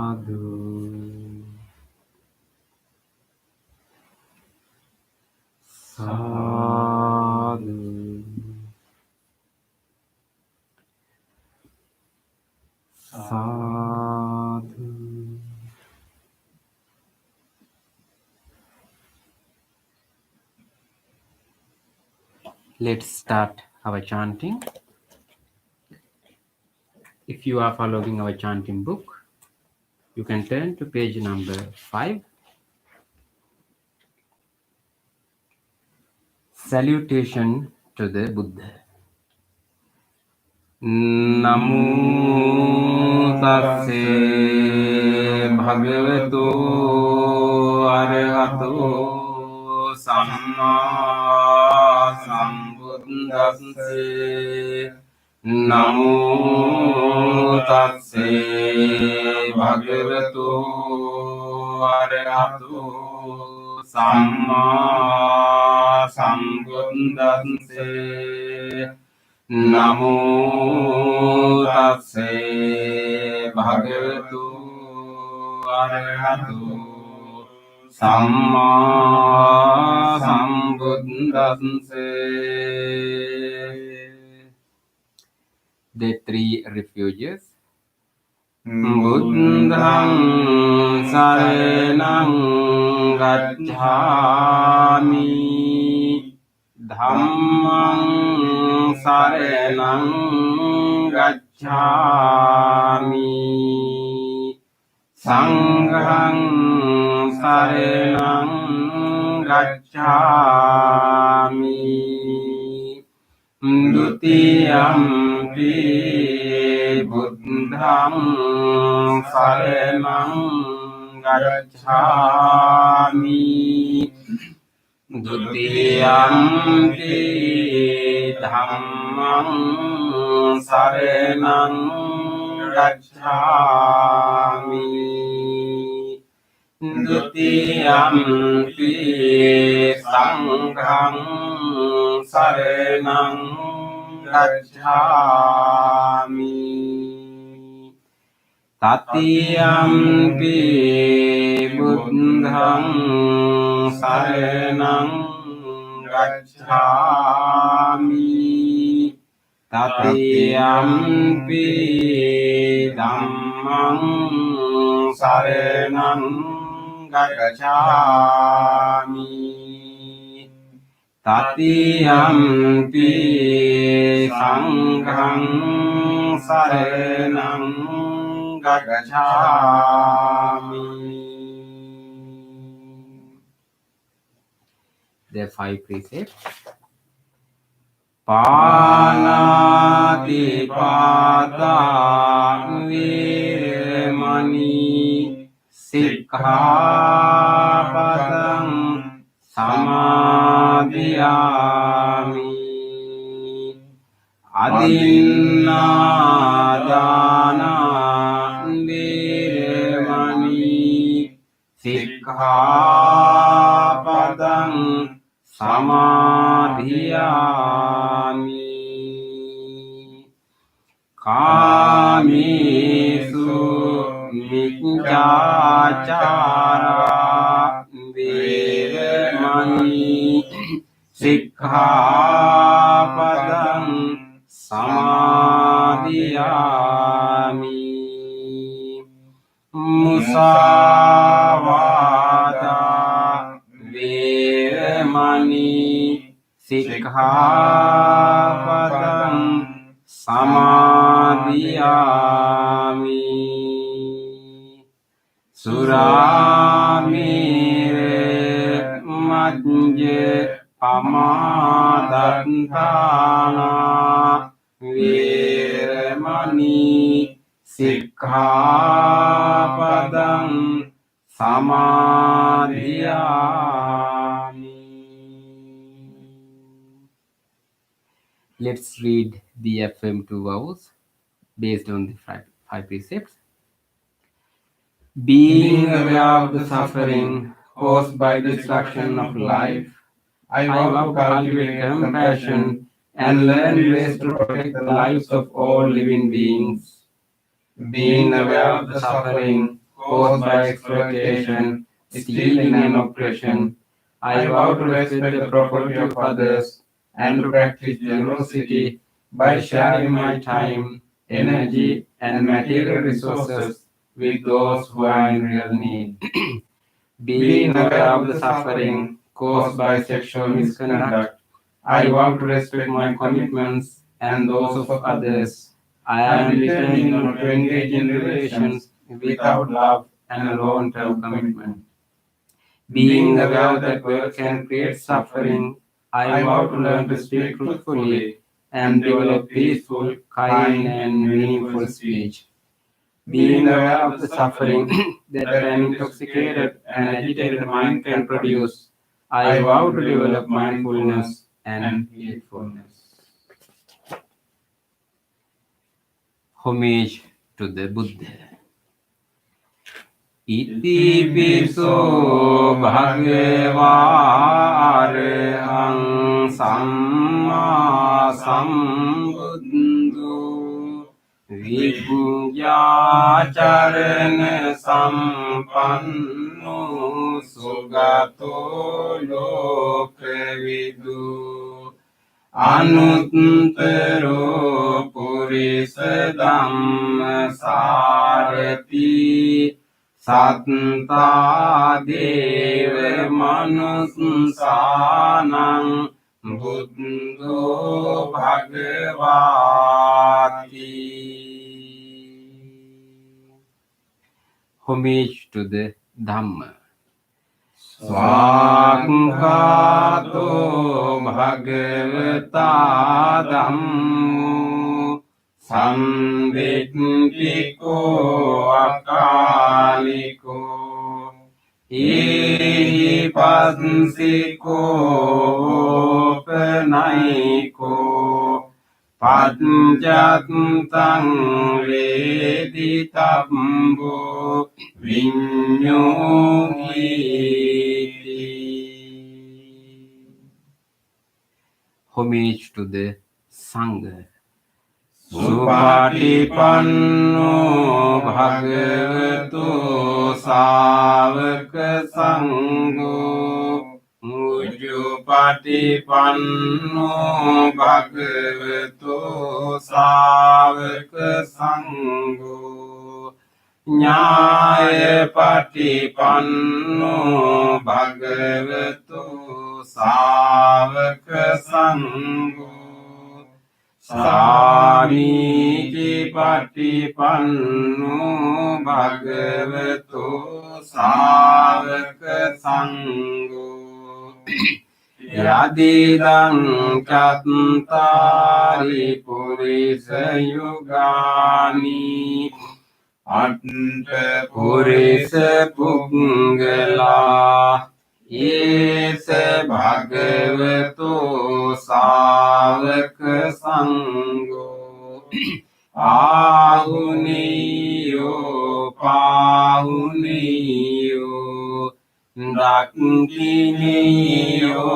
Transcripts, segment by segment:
Sadhu, sadhu, sadhu. Let's start our chanting. If you are following our chanting book, you can turn to page number 5. Salutation to the Buddha. Namo tassa bhagavato arahato සම්මා සම්බුද්දස්සේ නමෝ තස්සේ භගවතු අරහතු සම්මා සම්බුද්දස්සේ නමෝ තස්සේ භගවතු අරහතු සම්මා සම්බුද්දස්සේ. The three refuges. බුද්ධං සරණං ගච්ඡාමි ධම්මං සරණං ගච්ඡාමි සංඝං සරණං ගච්ඡාමි ဒုတိယံ පි බුද්ධං සරණං ගච්ඡාමි ဒုတိယံ පි ධම්මං සරණං ගච්ඡාමි ဒုတိယံ පි සංඝං සරණං ගච්ඡාමි တတိယံ පි බුද්ධං සරණං ගච්ඡාමි တတိယံ පි ධම්මං සරණං ගච්ඡාමි တတိယံ පි සංඝං සරණං ගච්ඡාමි. There are 5 precepts. පානාති පාතා වේරමණී සික්ඛාපදං සමාදියාමි අදින්නාදානා වේරමණී සික්ඛාපදං සමාදියාමි කාමේසු මිච්ඡාචාරා වේරමණී සික්ඛාපදං සමාදියාමි මුසාවාදා වේරමණී සික්ඛාපදං සමාදියාමි සුරාමේර මජ්ජ පමාදත්තානා වේරමණී සික්ඛාපදං සමාදියාමි. Let's read the affirmative vows based on the five precepts. Being aware of the suffering caused by destruction of life, I vow to cultivate compassion and learn ways to protect the lives of all living beings. Being aware of the suffering caused by exploitation, stealing and oppression, I vow to respect the property of others and to practice generosity by sharing my time, energy and material resources with those who are in real need. Being aware of the suffering caused by sexual misconduct, I vow to respect my commitments and those of others. I am determined not to engage in relations without love and a long-term commitment. Being aware that work can create suffering, I vow to learn to speak truthfully and develop peaceful, kind and meaningful speech. Being aware of the suffering that an intoxicated and agitated mind can produce, I vow to develop mindfulness and heedfulness. Homage to the Buddha. Iti piso bhagava arahang samma sambuddho vijñā charana sampanno sugato lokavidu anuttaro purisa dhamma sarati satta deva manussanang buddho bhagavati. Homage to the Dhamma. Swakhato bhagavata dhammo samvittiko akaliko ihipassiko panaiko paccattam veditabbo viññohiti. Homage to the Sangha. Supatipanno bhagavato sāvaka sangho Ujjupatipanno bhagavato sāvaka sangho Nyāyapatipanno bhagavato sāvaka sangho Samīti patipanno bhagavato sāvaka sangho Yadidang cattari purisa yugani Atta purisa punggala Yese bhagavato sāvaka sangho Ahuniyo pahuniyo Dakiniyo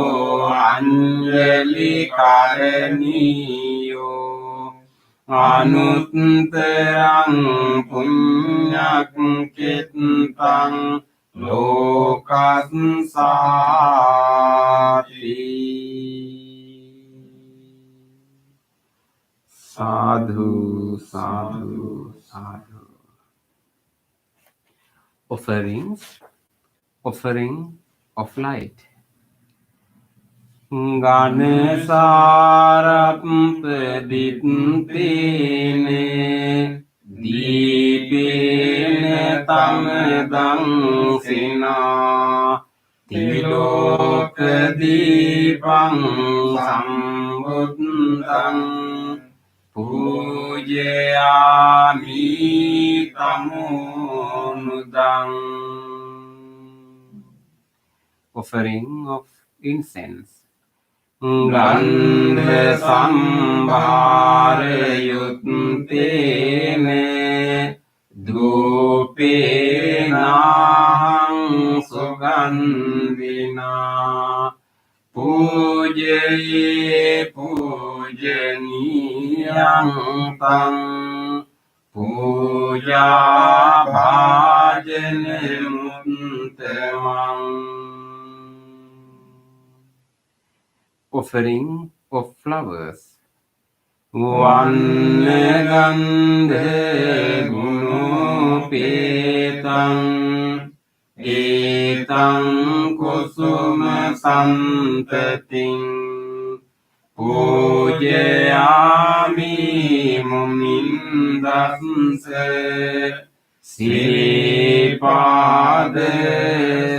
anjali karaniyo Anuttarang punyak kittang Lokansati. Sadhu, sadhu, sadhu. Offering of light. Ganesarapadittene Dīpēne tamedang sina Tiloka dīpang sambuddhang Pujayami tamonudang. Offering of incense. Gandha sambhara yuttene Dhupenang sugandhina Pujaye pujaniyang tang Puja bhajane muttamang. Offering of flowers. Vannagandhe gunopetang etang kusuma santating pujayami mumindasya sripade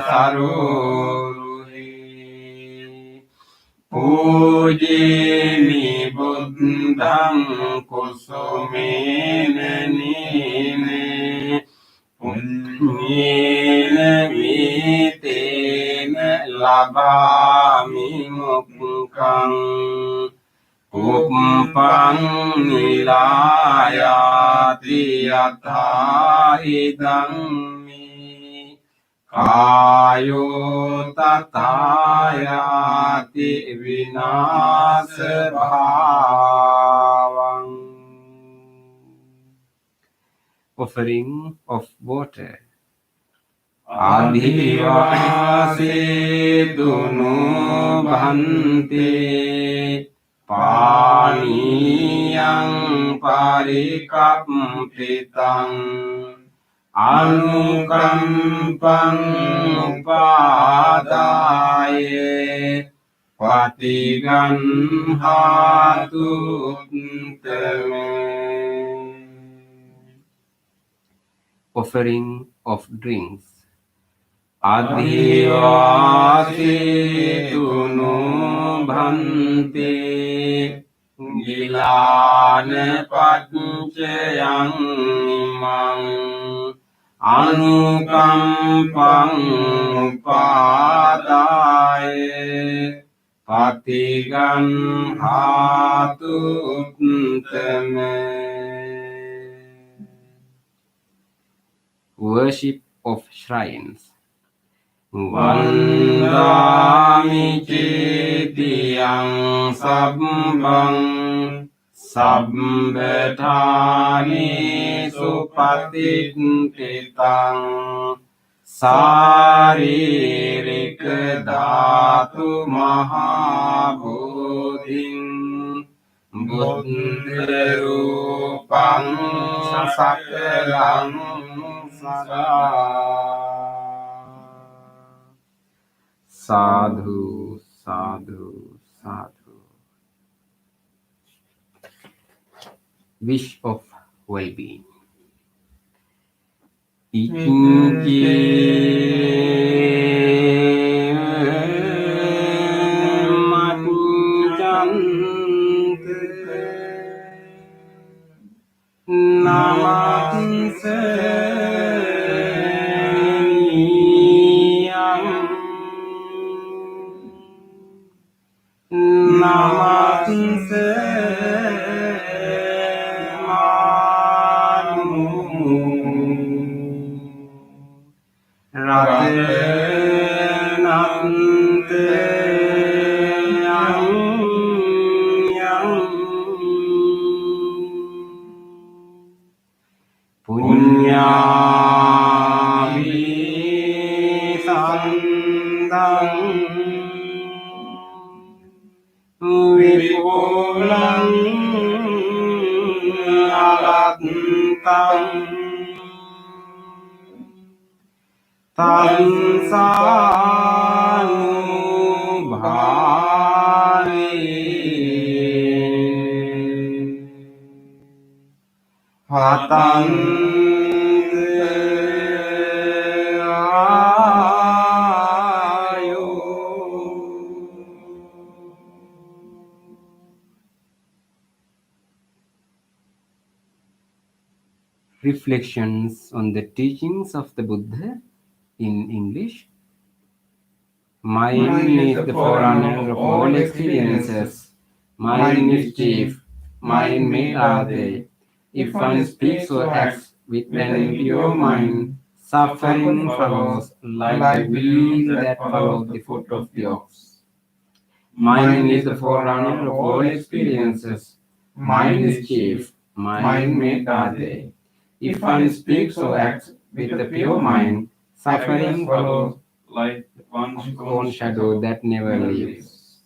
saroruhe Pujini buddhang kusumena nene punyena mitena bhami mukkang uppang nilayati yatha idang me kayo tatayati vinasa bhavang. Offering of water. Adhivasetunu bhante paniyang parikampitang anukampang upadaye patiganhatu teme. Offering of drinks. Adhivasetunu bhante gilana paccayang imang anukampang upadaye patiganhatu teme. Worship of shrines. Vandami cetiyang sabbang sabbethani supatititang saririka dhatu mahabodhing buddharupang sakalang sadhu, sadhu, sadhu. Wish of well-being. Vipulang alatang tansanubhari hatante Reflections on the teachings of the Buddha in English. Mind is the forerunner of all experiences. Mind is chief. Mind made are they. If one speaks or acts with an pure mind, suffering follows like the wheels that follow the foot of the ox. Mind is the forerunner of all experiences. Mind is chief. Mind made are they. If one speaks or acts with a pure mind, suffering follows like one's own shadow that never leaves.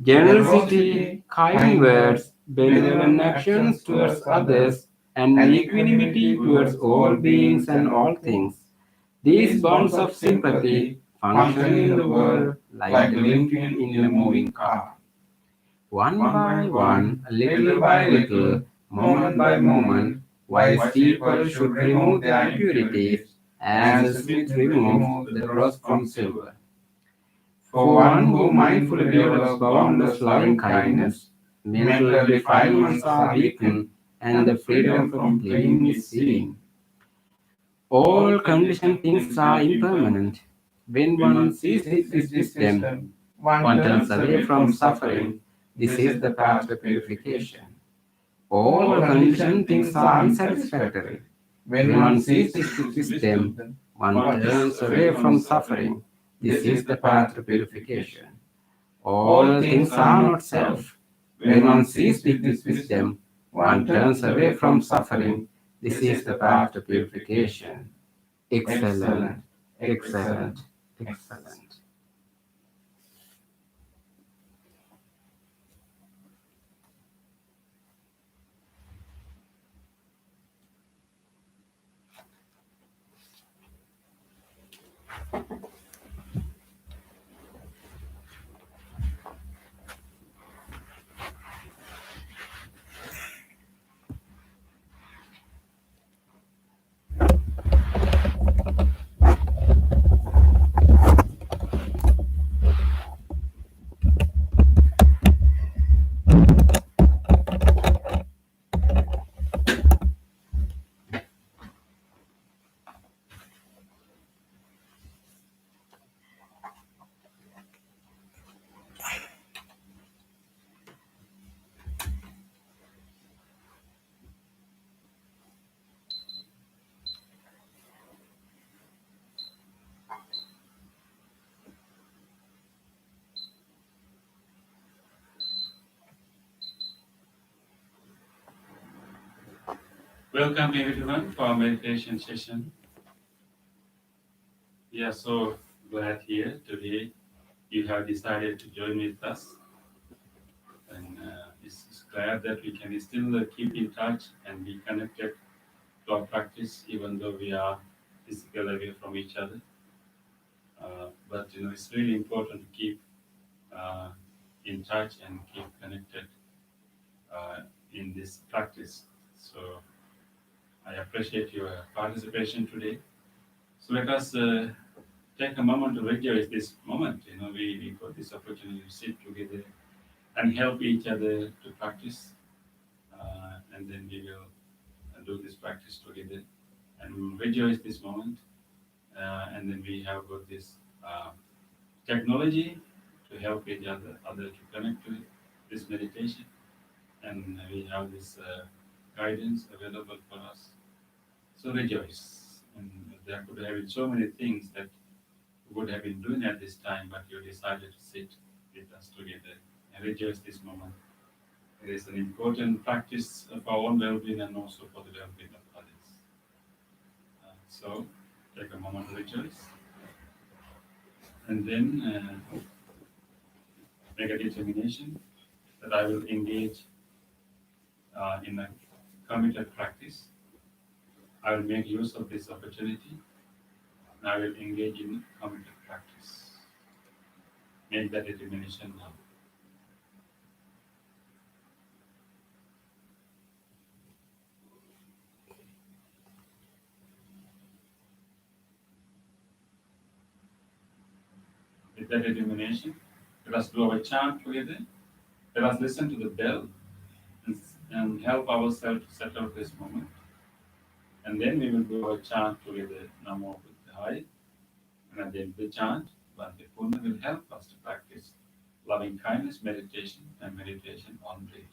Generosity, kind words, benevolent actions towards others, and equanimity towards all beings and all things. These bonds of sympathy function in the world like the link in a moving car. One by one, little by little, moment by moment, wise people should remove their impurities as the smith removes the rust from silver. For one who mindfully develops boundless loving kindness, mental defilements are weakened and the freedom from clinging is seen. All conditioned things are impermanent. When one sees this wisdom, one turns away from suffering. This is the path to purification. All conditioned things are unsatisfactory. When one sees this wisdom, one turns away from suffering. This is the path to purification. All things are not self. When one sees this wisdom, one turns away from suffering. This is the path to purification. Excellent, excellent, excellent. Welcome everyone for our meditation session. We are so glad here today you have decided to join with us, and it's glad that we can still keep in touch and be connected to our practice even though we are physically away from each other. But it's really important to keep uh, in touch and keep connected in this practice. So I appreciate your participation today. So let us take a moment to rejoice this moment. We got this opportunity to sit together and help each other to practice, and then we will do this practice together, and we will rejoice this moment. And then we have got this technology to help each other to connect to this meditation, and we have this guidance available for us. So rejoice, and there could have been so many things that would have been doing at this time, but you decided to sit with us together and rejoice this moment. It is an important practice of our own well-being and also for the well-being of others. So take a moment to rejoice, and then make a determination that I will engage in a committed practice. I will make use of this opportunity, and I will engage in committed practice. Make that determination now. With that determination, let us do our chant together. Let us listen to the bell and help ourselves to settle this moment. And then we will do our chant together, Namo Buddhaya. And at the end of the chant, Bhante Purna will help us to practice loving kindness meditation and meditation on breathing.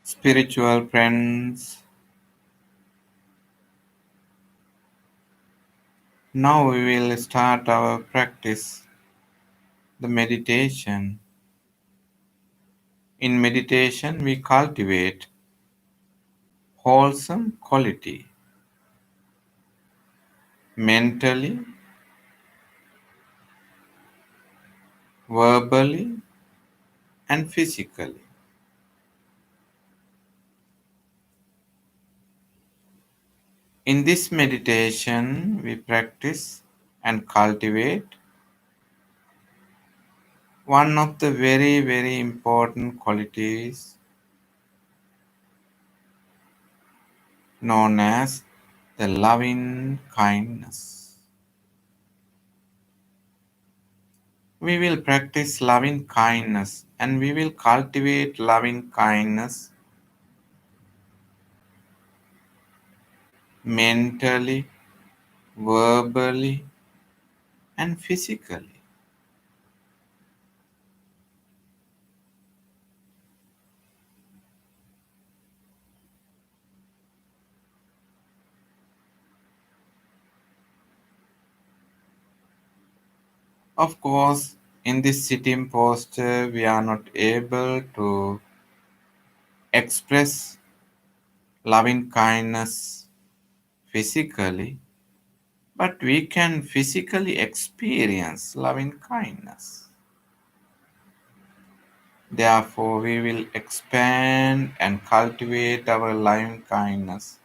Spiritual friends, now we will start our practice, the meditation. In meditation, we cultivate wholesome quality mentally, verbally, and physically. In this meditation, we practice and cultivate one of the very, very important qualities known as the loving kindness. We will practice loving kindness and we will cultivate loving kindness mentally, verbally, and physically. Of course, in this sitting posture, we are not able to express loving kindness physically, but we can physically experience loving kindness. Therefore, we will expand and cultivate our loving kindness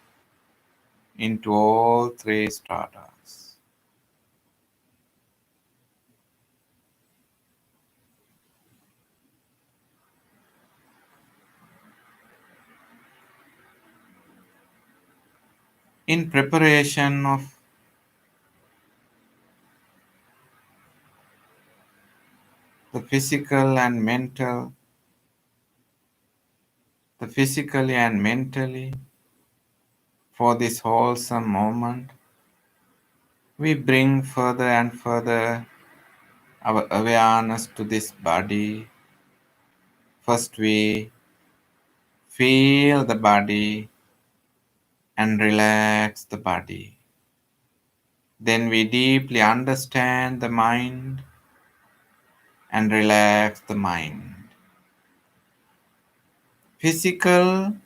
into all three stratas. In preparation of the physical and mental, the physically and mentally for this wholesome moment, we bring further and further our awareness to this body. First, we feel the body and relax the body. Then, we deeply understand the mind and relax the mind. Physical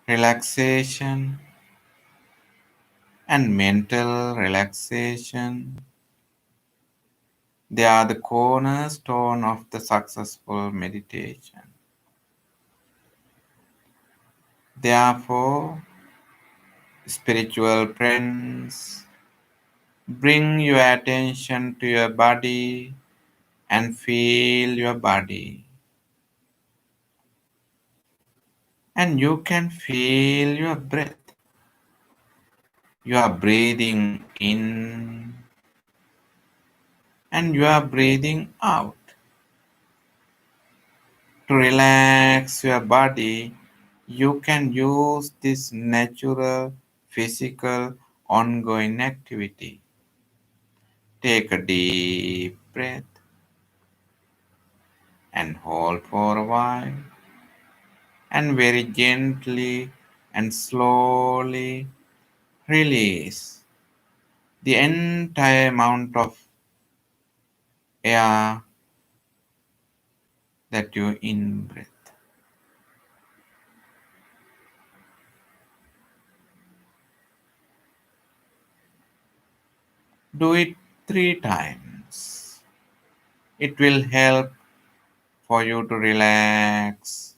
relaxation and mental relaxation, they are the cornerstone of the successful meditation. Therefore, spiritual friends, bring your attention to your body and feel your body. And you can feel your breath. You are breathing in and you are breathing out. To relax your body, you can use this natural, physical, ongoing activity. Take a deep breath and hold for a while, and very gently and slowly release the entire amount of air that you in breath. Do it 3 times. It will help for you to relax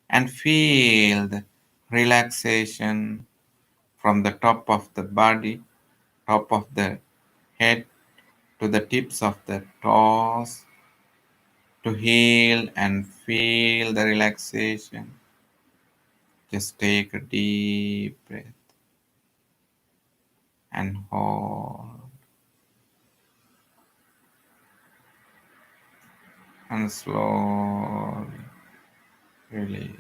and feel the relaxation from the top of the body, top of the head to the tips of the toes to heal and feel the relaxation. Just take a deep breath and hold and slowly release.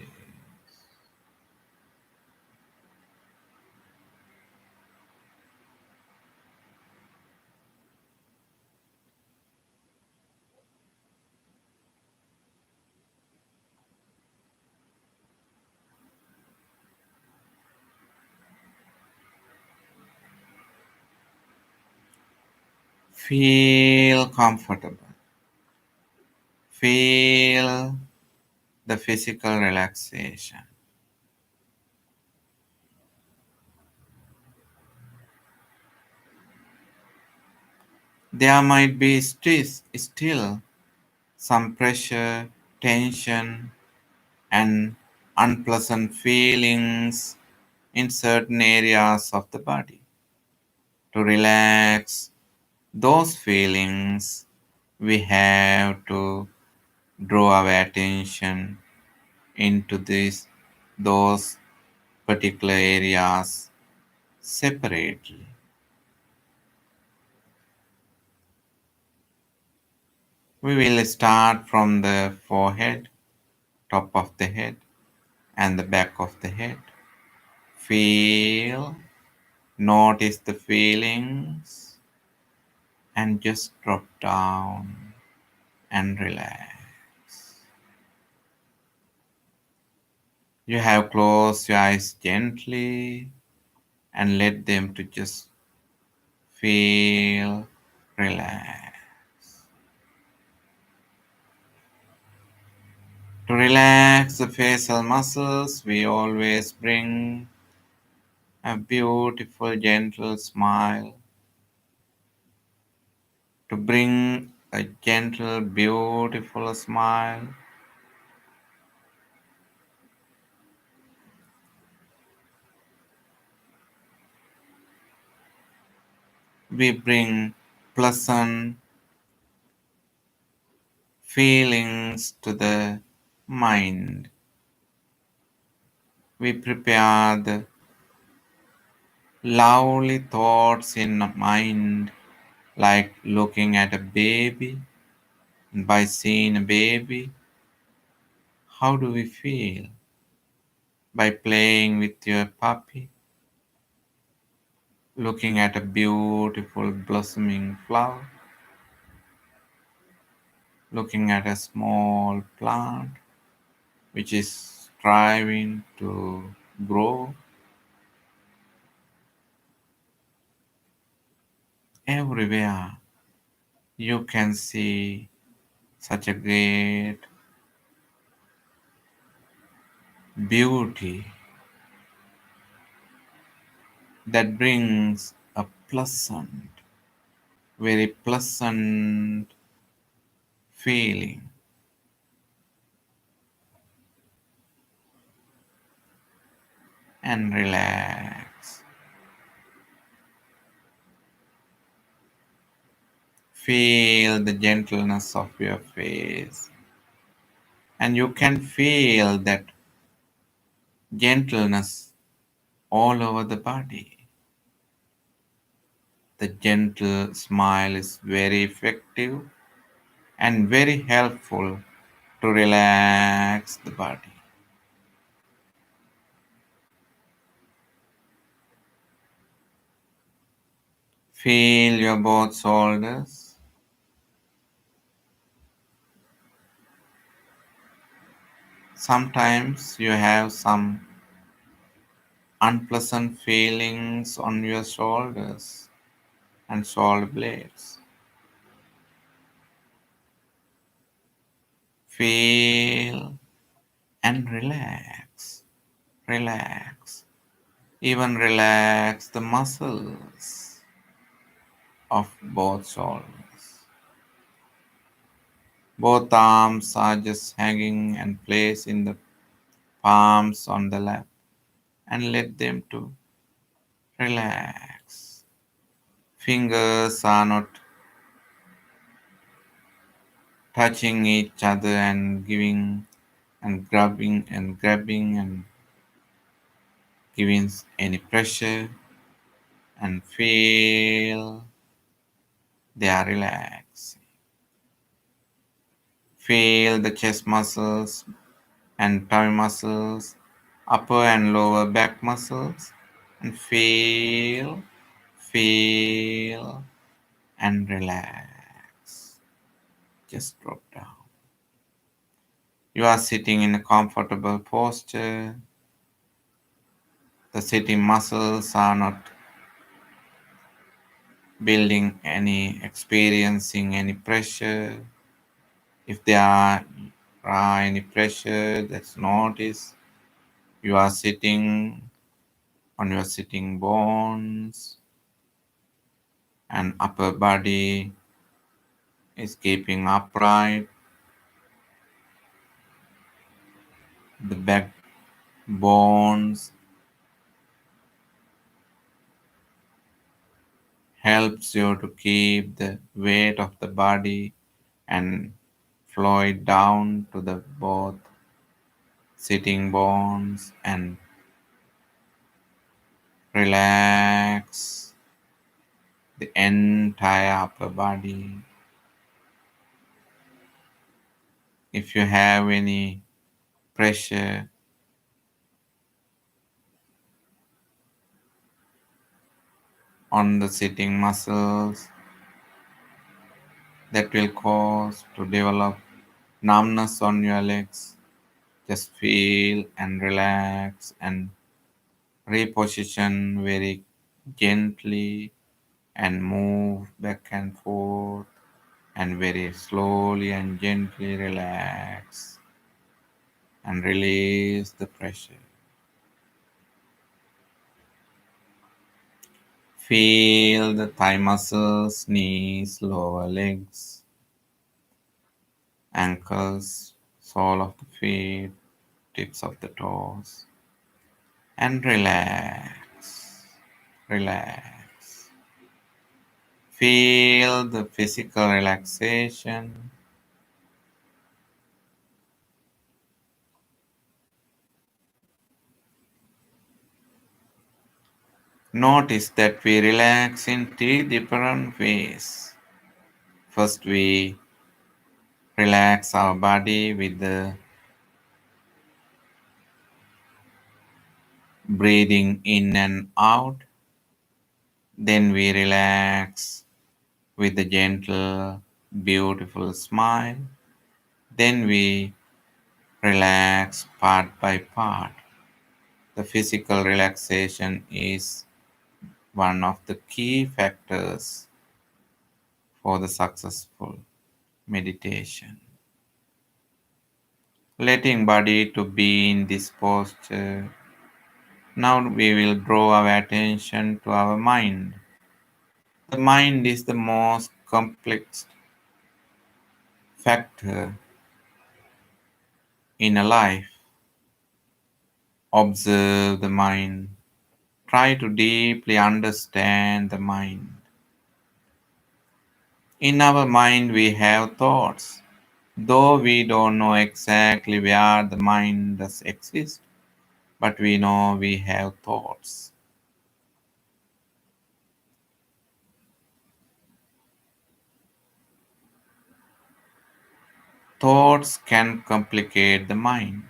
Feel comfortable. Feel the physical relaxation. There might be still some pressure, tension, and unpleasant feelings in certain areas of the body. To relax those feelings, we have to draw our attention into those particular areas separately. We will start from the forehead, top of the head, and the back of the head. Feel, notice the feelings, and just drop down and relax. You have closed your eyes gently and let them to just feel relax. To relax the facial muscles, we always bring a beautiful, gentle smile, to bring a gentle, beautiful smile. We bring pleasant feelings to the mind. We prepare the lovely thoughts in the mind, like looking at a baby. And by seeing a baby, how do we feel? By playing with your puppy, looking at a beautiful blossoming flower, looking at a small plant which is striving to grow. Everywhere you can see such a great beauty that brings a pleasant, very pleasant feeling. And relax. Feel the gentleness of your face, and you can feel that gentleness all over the body. The gentle smile is very effective and very helpful to relax the body. Feel your both shoulders. Sometimes you have some unpleasant feelings on your shoulders and shoulder blades. Feel and relax. Relax. Even relax the muscles of both shoulders. Both arms are just hanging and place in the palms on the lap and let them to relax. Fingers are not touching each other and giving and grabbing and giving any pressure, and feel they are relaxed. Feel the chest muscles and tummy muscles, upper and lower back muscles, and feel, and relax. Just drop down. You are sitting in a comfortable posture. The sitting muscles are not experiencing any pressure. If are any pressure, that's notice. You are sitting on your sitting bones, and upper body is keeping upright. The back bones helps you to keep the weight of the body and flow it down to the both sitting bones and relax the entire upper body. If you have any pressure on the sitting muscles, that will cause to develop numbness on your legs, just feel and relax and reposition very gently and move back and forth and very slowly and gently relax and release the pressure. Feel the thigh muscles, knees, lower legs, ankles, sole of the feet, tips of the toes, and relax. Relax. Feel the physical relaxation. Notice that we relax in three different ways. First, we relax our body with the breathing in and out. Then we relax with a gentle, beautiful smile. Then we relax part by part. The physical relaxation is one of the key factors for the successful meditation. Letting body to be in this posture. Now we will draw our attention to our mind. The mind is the most complex factor in a life. Observe the mind. Try to deeply understand the mind. In our mind, we have thoughts. Though we don't know exactly where the mind does exist, but we know we have thoughts. Thoughts can complicate the mind.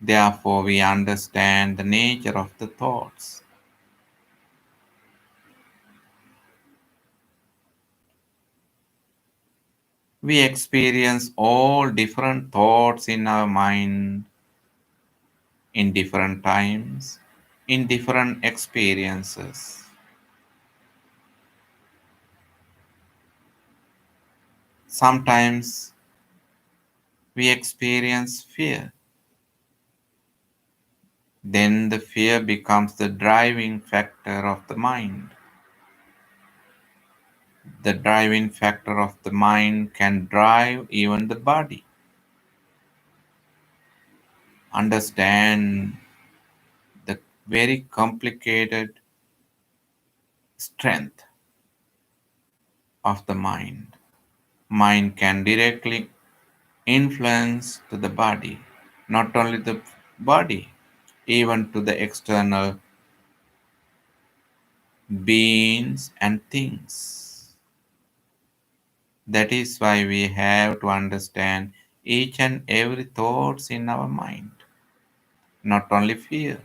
Therefore, we understand the nature of the thoughts. We experience all different thoughts in our mind in different times, in different experiences. Sometimes we experience fear. Then the fear becomes the driving factor of the mind. The driving factor of the mind can drive even the body. Understand the very complicated strength of the mind. Mind can directly influence to the body, not only the body, even to the external beings and things. That is why we have to understand each and every thoughts in our mind, not only fear.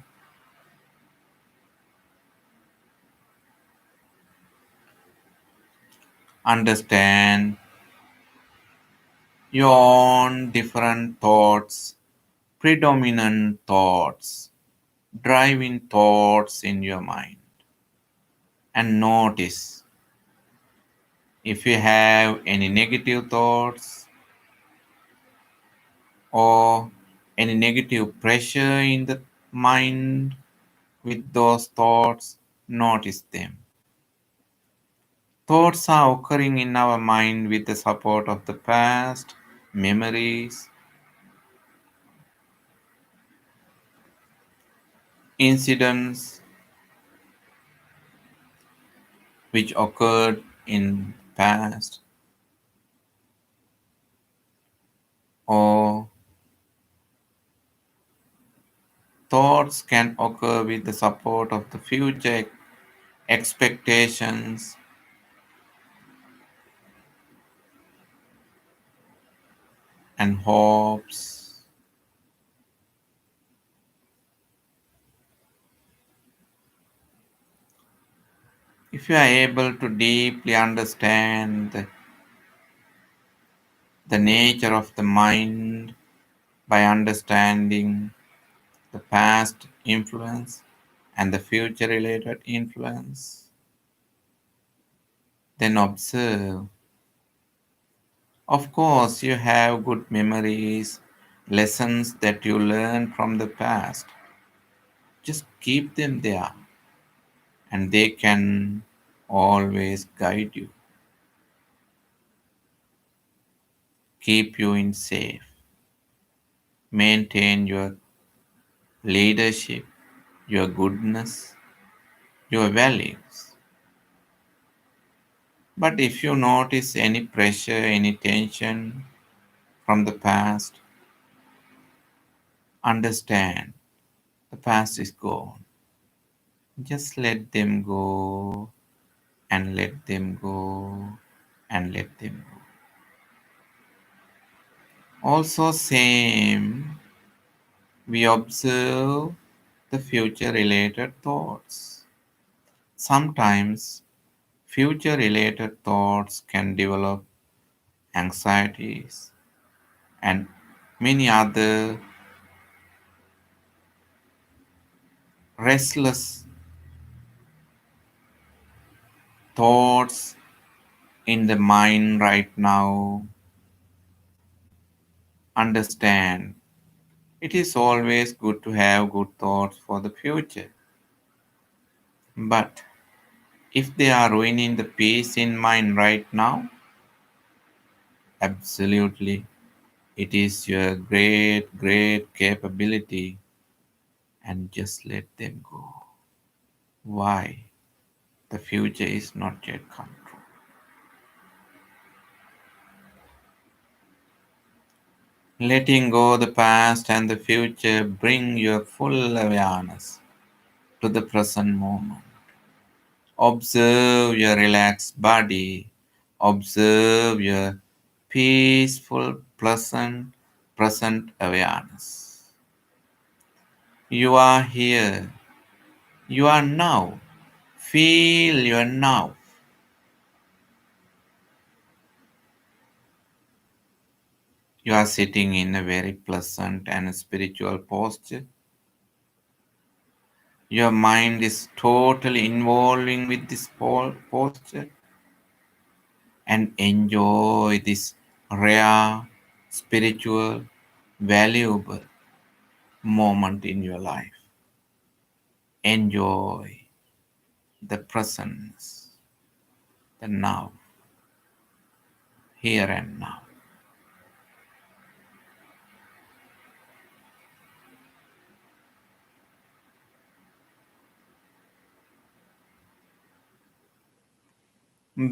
Understand your own different thoughts, predominant thoughts, driving thoughts in your mind, and notice if you have any negative thoughts or any negative pressure in the mind with those thoughts, notice them. Thoughts are occurring in our mind with the support of the past, memories, incidents which occurred in past, or thoughts can occur with the support of the future expectations and hopes. If you are able to deeply understand the nature of the mind by understanding the past influence and the future related influence, then observe. Of course, you have good memories, lessons that you learned from the past. Just keep them there. and they can always guide you, keep you in safe, maintain your leadership, your goodness, your values. But if you notice any pressure, any tension from the past, understand the past is gone. Just let them go and let them go and let them go. Also, same, we observe the future related thoughts. Sometimes future related thoughts can develop anxieties and many other restless thoughts in the mind right now. Understand, it is always good to have good thoughts for the future. But if they are ruining the peace in mind right now, absolutely, it is your great, great capability and just let them go. Why? The future is not yet come true. Letting go the past and the future bring your full awareness to the present moment. Observe your relaxed body. Observe your peaceful, pleasant, present awareness. You are here. You are now. Feel your now. You are sitting in a very pleasant and spiritual posture. Your mind is totally involving with this posture and enjoy this rare, spiritual, valuable moment in your life. Enjoy the presence, the now, here and now.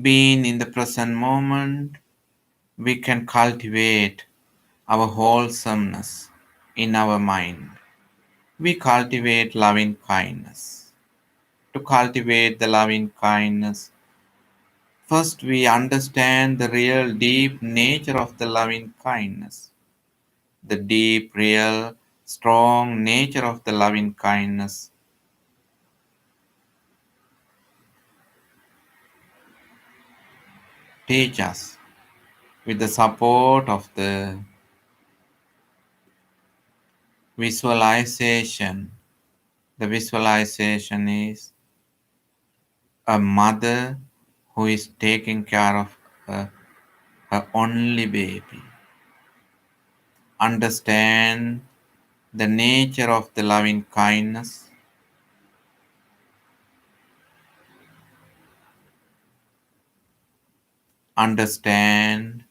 Being in the present moment, we can cultivate our wholesomeness in our mind. We cultivate loving kindness. To cultivate the loving kindness, first we understand the real deep nature of the loving kindness. The deep, real, strong nature of the loving kindness teach us with the support of the visualization. The visualization is a mother who is taking care of her only baby. Understand the nature of the loving kindness. Understand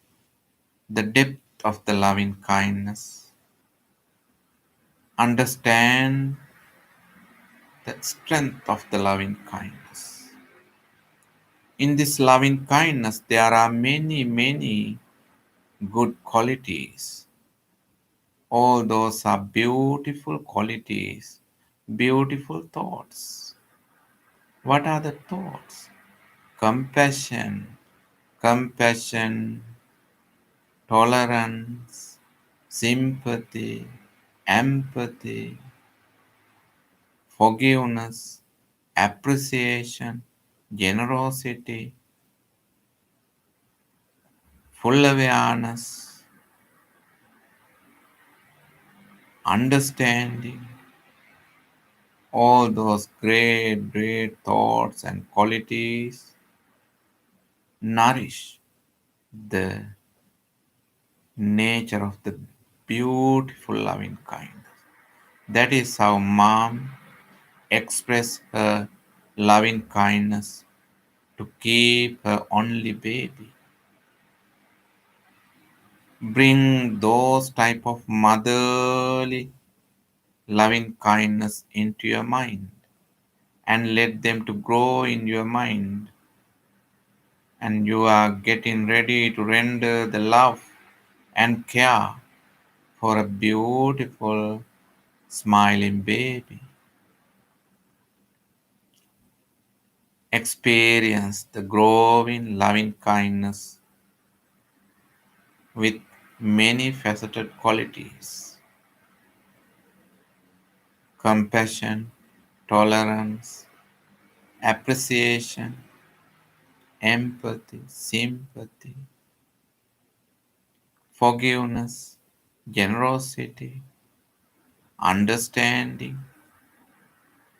the depth of the loving kindness. Understand the strength of the loving kindness. In this loving kindness, there are many, many good qualities. All those are beautiful qualities, beautiful thoughts. What are the thoughts? Compassion, compassion, tolerance, sympathy, empathy, forgiveness, appreciation, generosity, full awareness, understanding, all those great, great thoughts and qualities nourish the nature of the beautiful loving kindness. That is how mom expressed her loving kindness to keep her only baby. Bring those type of motherly loving kindness into your mind and let them to grow in your mind, and you are getting ready to render the love and care for a beautiful smiling baby. Experience the growing loving kindness with many faceted qualities: compassion, tolerance, appreciation, empathy, sympathy, forgiveness, generosity, understanding,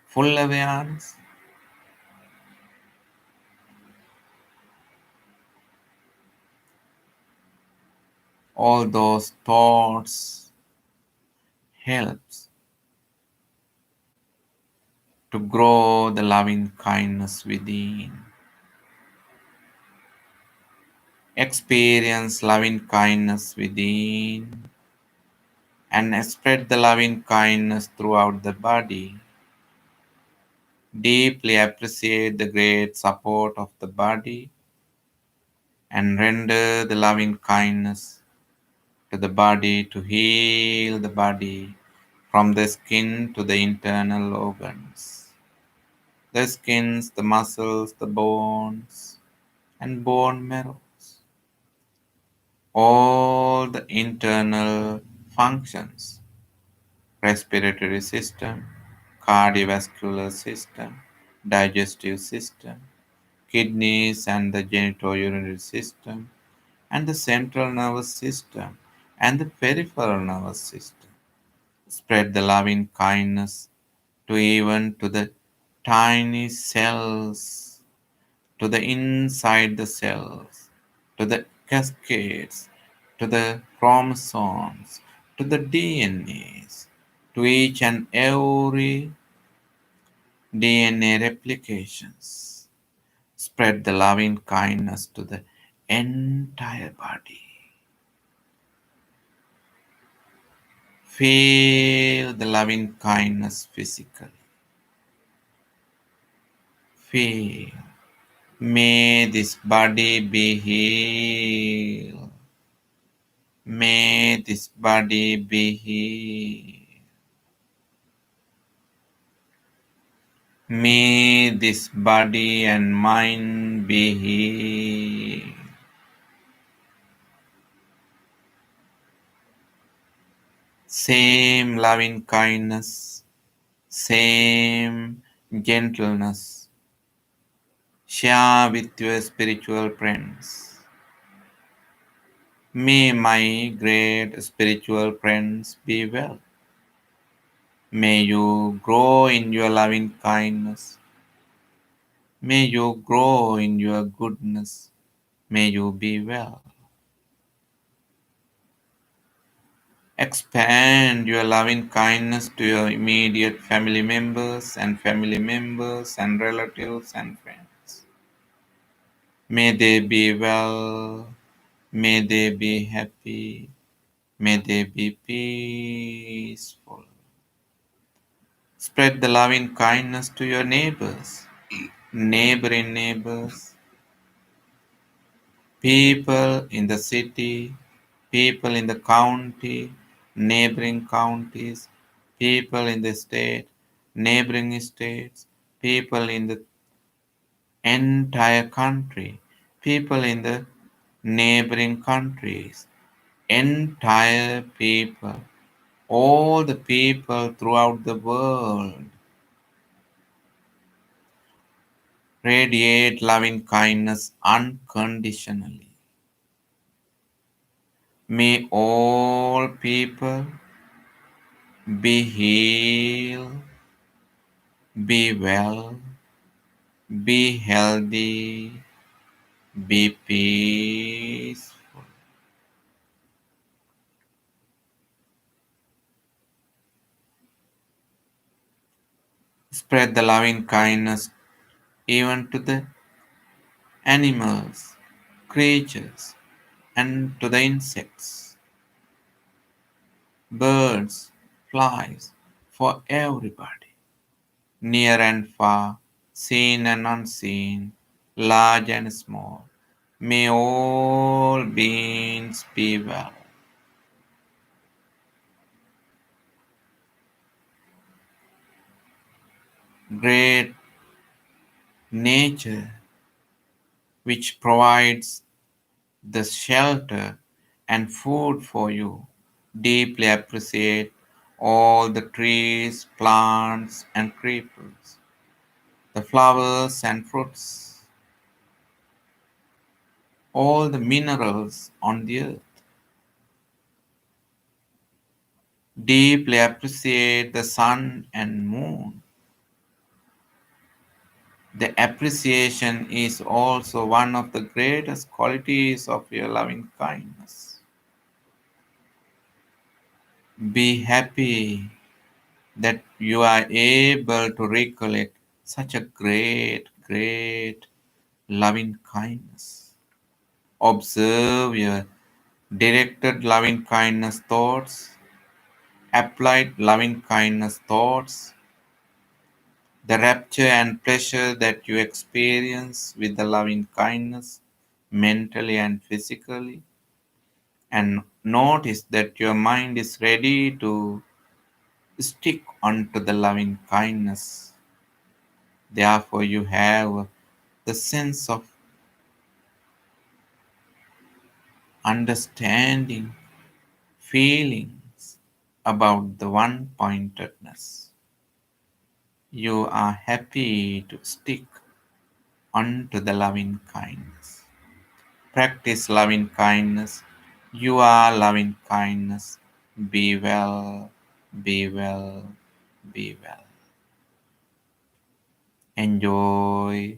full awareness. All those thoughts helps to grow the loving kindness within. Experience loving kindness within and spread the loving kindness throughout the body. Deeply appreciate the great support of the body and render the loving kindness to the body to heal the body from the skin to the internal organs. The skins, the muscles, the bones, and bone marrows. All the internal functions: respiratory system, cardiovascular system, digestive system, kidneys and the genitourinary system, and the central nervous system and the peripheral nervous system. Spread the loving kindness to even to the tiny cells, to the inside the cells, to the cascades, to the chromosomes, to the DNAs, to each and every DNA replications. Spread the loving kindness to the entire body. Feel the loving kindness physically. Feel. May this body be healed. May this body be healed. May this body and mind be healed. Same loving kindness, same gentleness. Share with your spiritual friends. May my great spiritual friends be well. May you grow in your loving kindness. May you grow in your goodness. May you be well. Expand your loving kindness to your immediate family members and relatives and friends. May they be well. May they be happy. May they be peaceful. Spread the loving kindness to your neighbors, neighboring neighbors, people in the city, people in the county, neighboring counties, people in the state, neighboring states, people in the entire country, people in the neighboring countries, entire people, all the people throughout the world. Radiate loving kindness unconditionally. May all people be healed, be well, be healthy, be peaceful. Spread the loving kindness even to the animals, creatures, and to the insects, birds, flies, for everybody, near and far, seen and unseen, large and small. May all beings be well. Great nature, which provides the shelter and food for you, deeply appreciate all the trees, plants, and creepers, the flowers and fruits, all the minerals on the earth. Deeply appreciate the sun and moon. The appreciation is also one of the greatest qualities of your loving kindness. Be happy that you are able to recollect such a great loving kindness. Observe your directed loving kindness thoughts, applied loving kindness thoughts, the rapture and pleasure that you experience with the loving kindness mentally and physically, and notice that your mind is ready to stick onto the loving kindness. Therefore, you have the sense of understanding feelings about the one pointedness. You are happy to stick onto the loving kindness. Practice loving kindness. You are loving kindness. Be well, be well, be well. Enjoy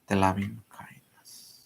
the loving kindness.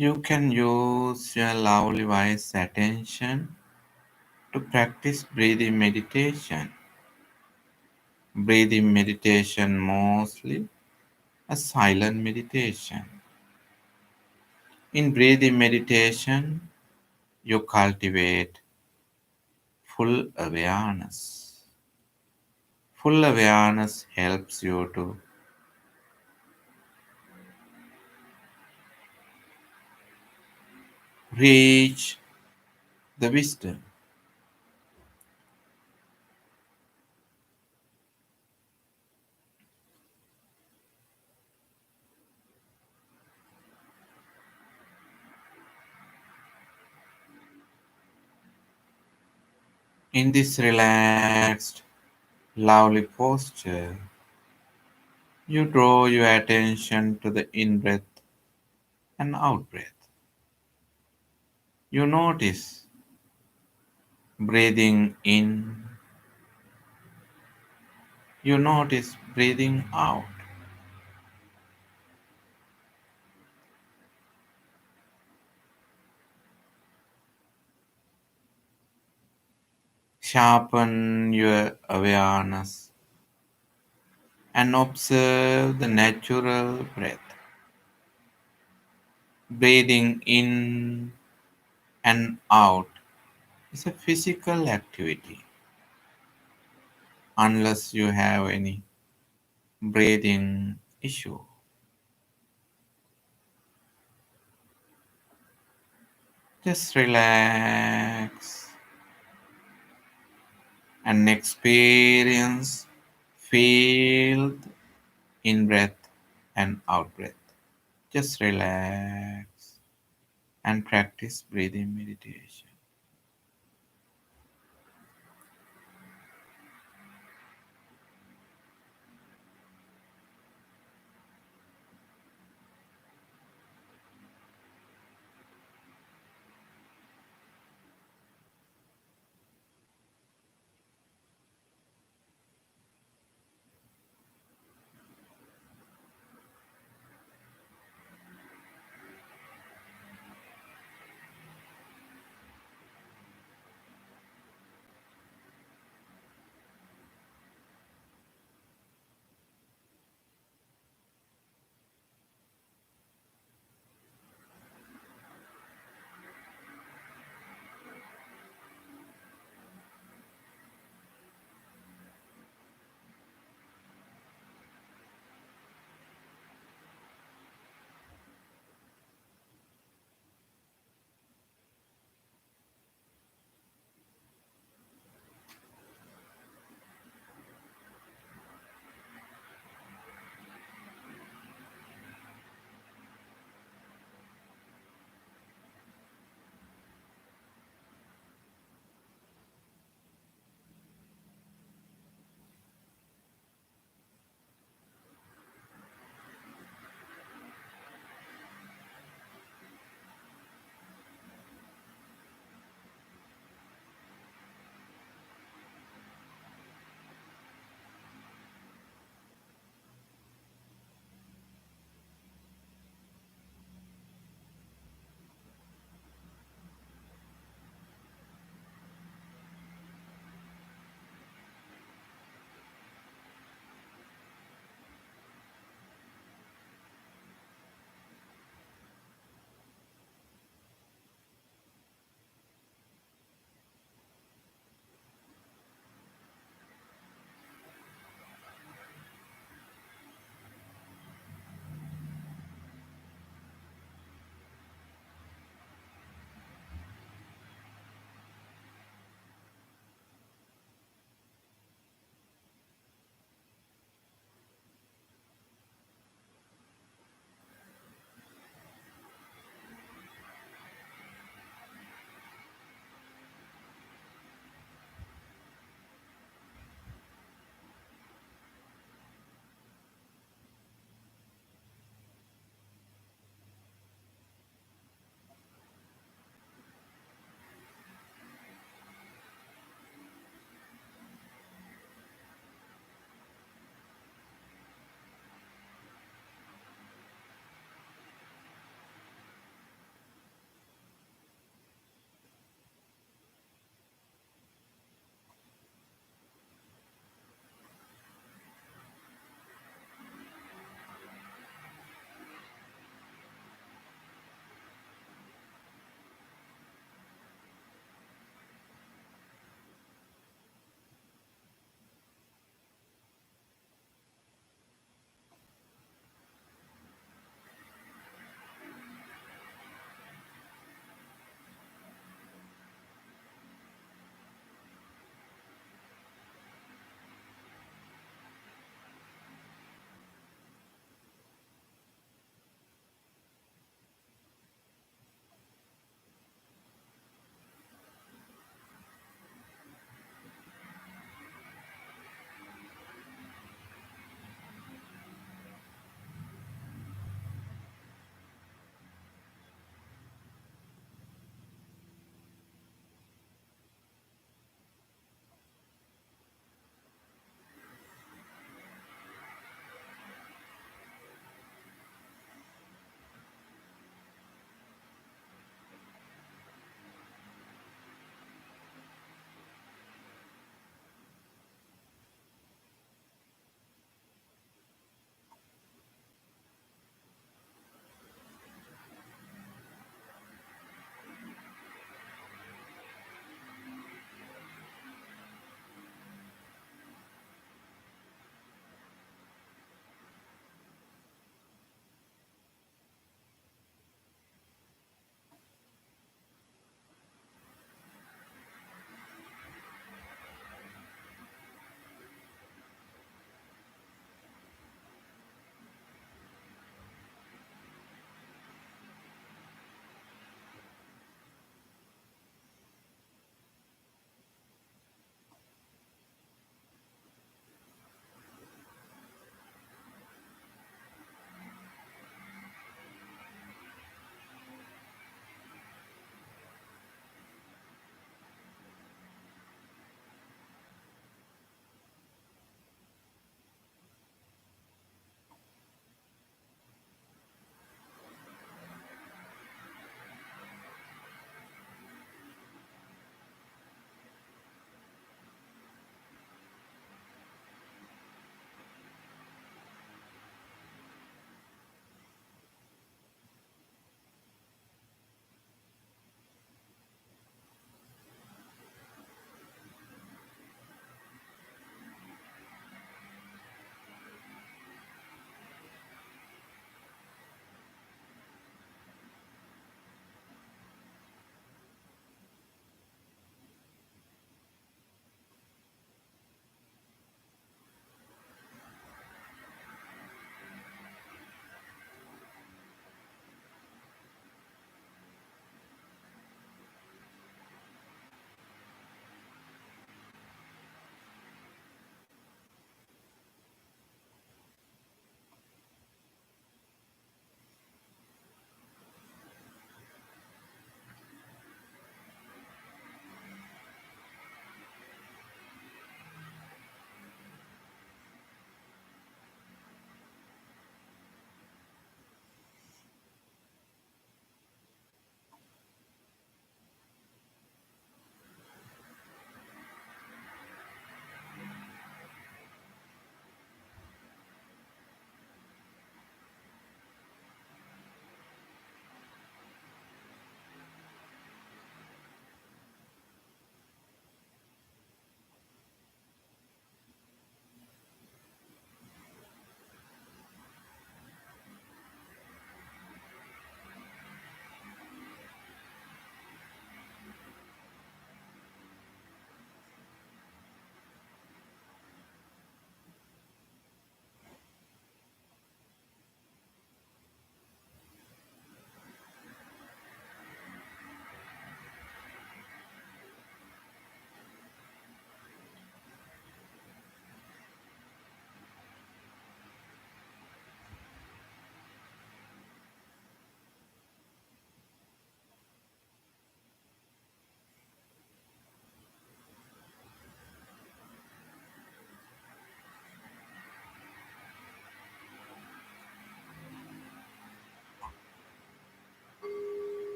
You can use your lovely wise attention to practice breathing meditation. Breathing meditation mostly a silent meditation. In breathing meditation, you cultivate full awareness. Full awareness helps you to reach the wisdom. In this relaxed, lovely posture, you draw your attention to the in breath and out breath. You notice breathing in, you notice breathing out. Sharpen your awareness and observe the natural breath. Breathing in and out is a physical activity unless you have any breathing issue. Just relax and experience feel in breath and out breath. Just relax and practice breathing meditation.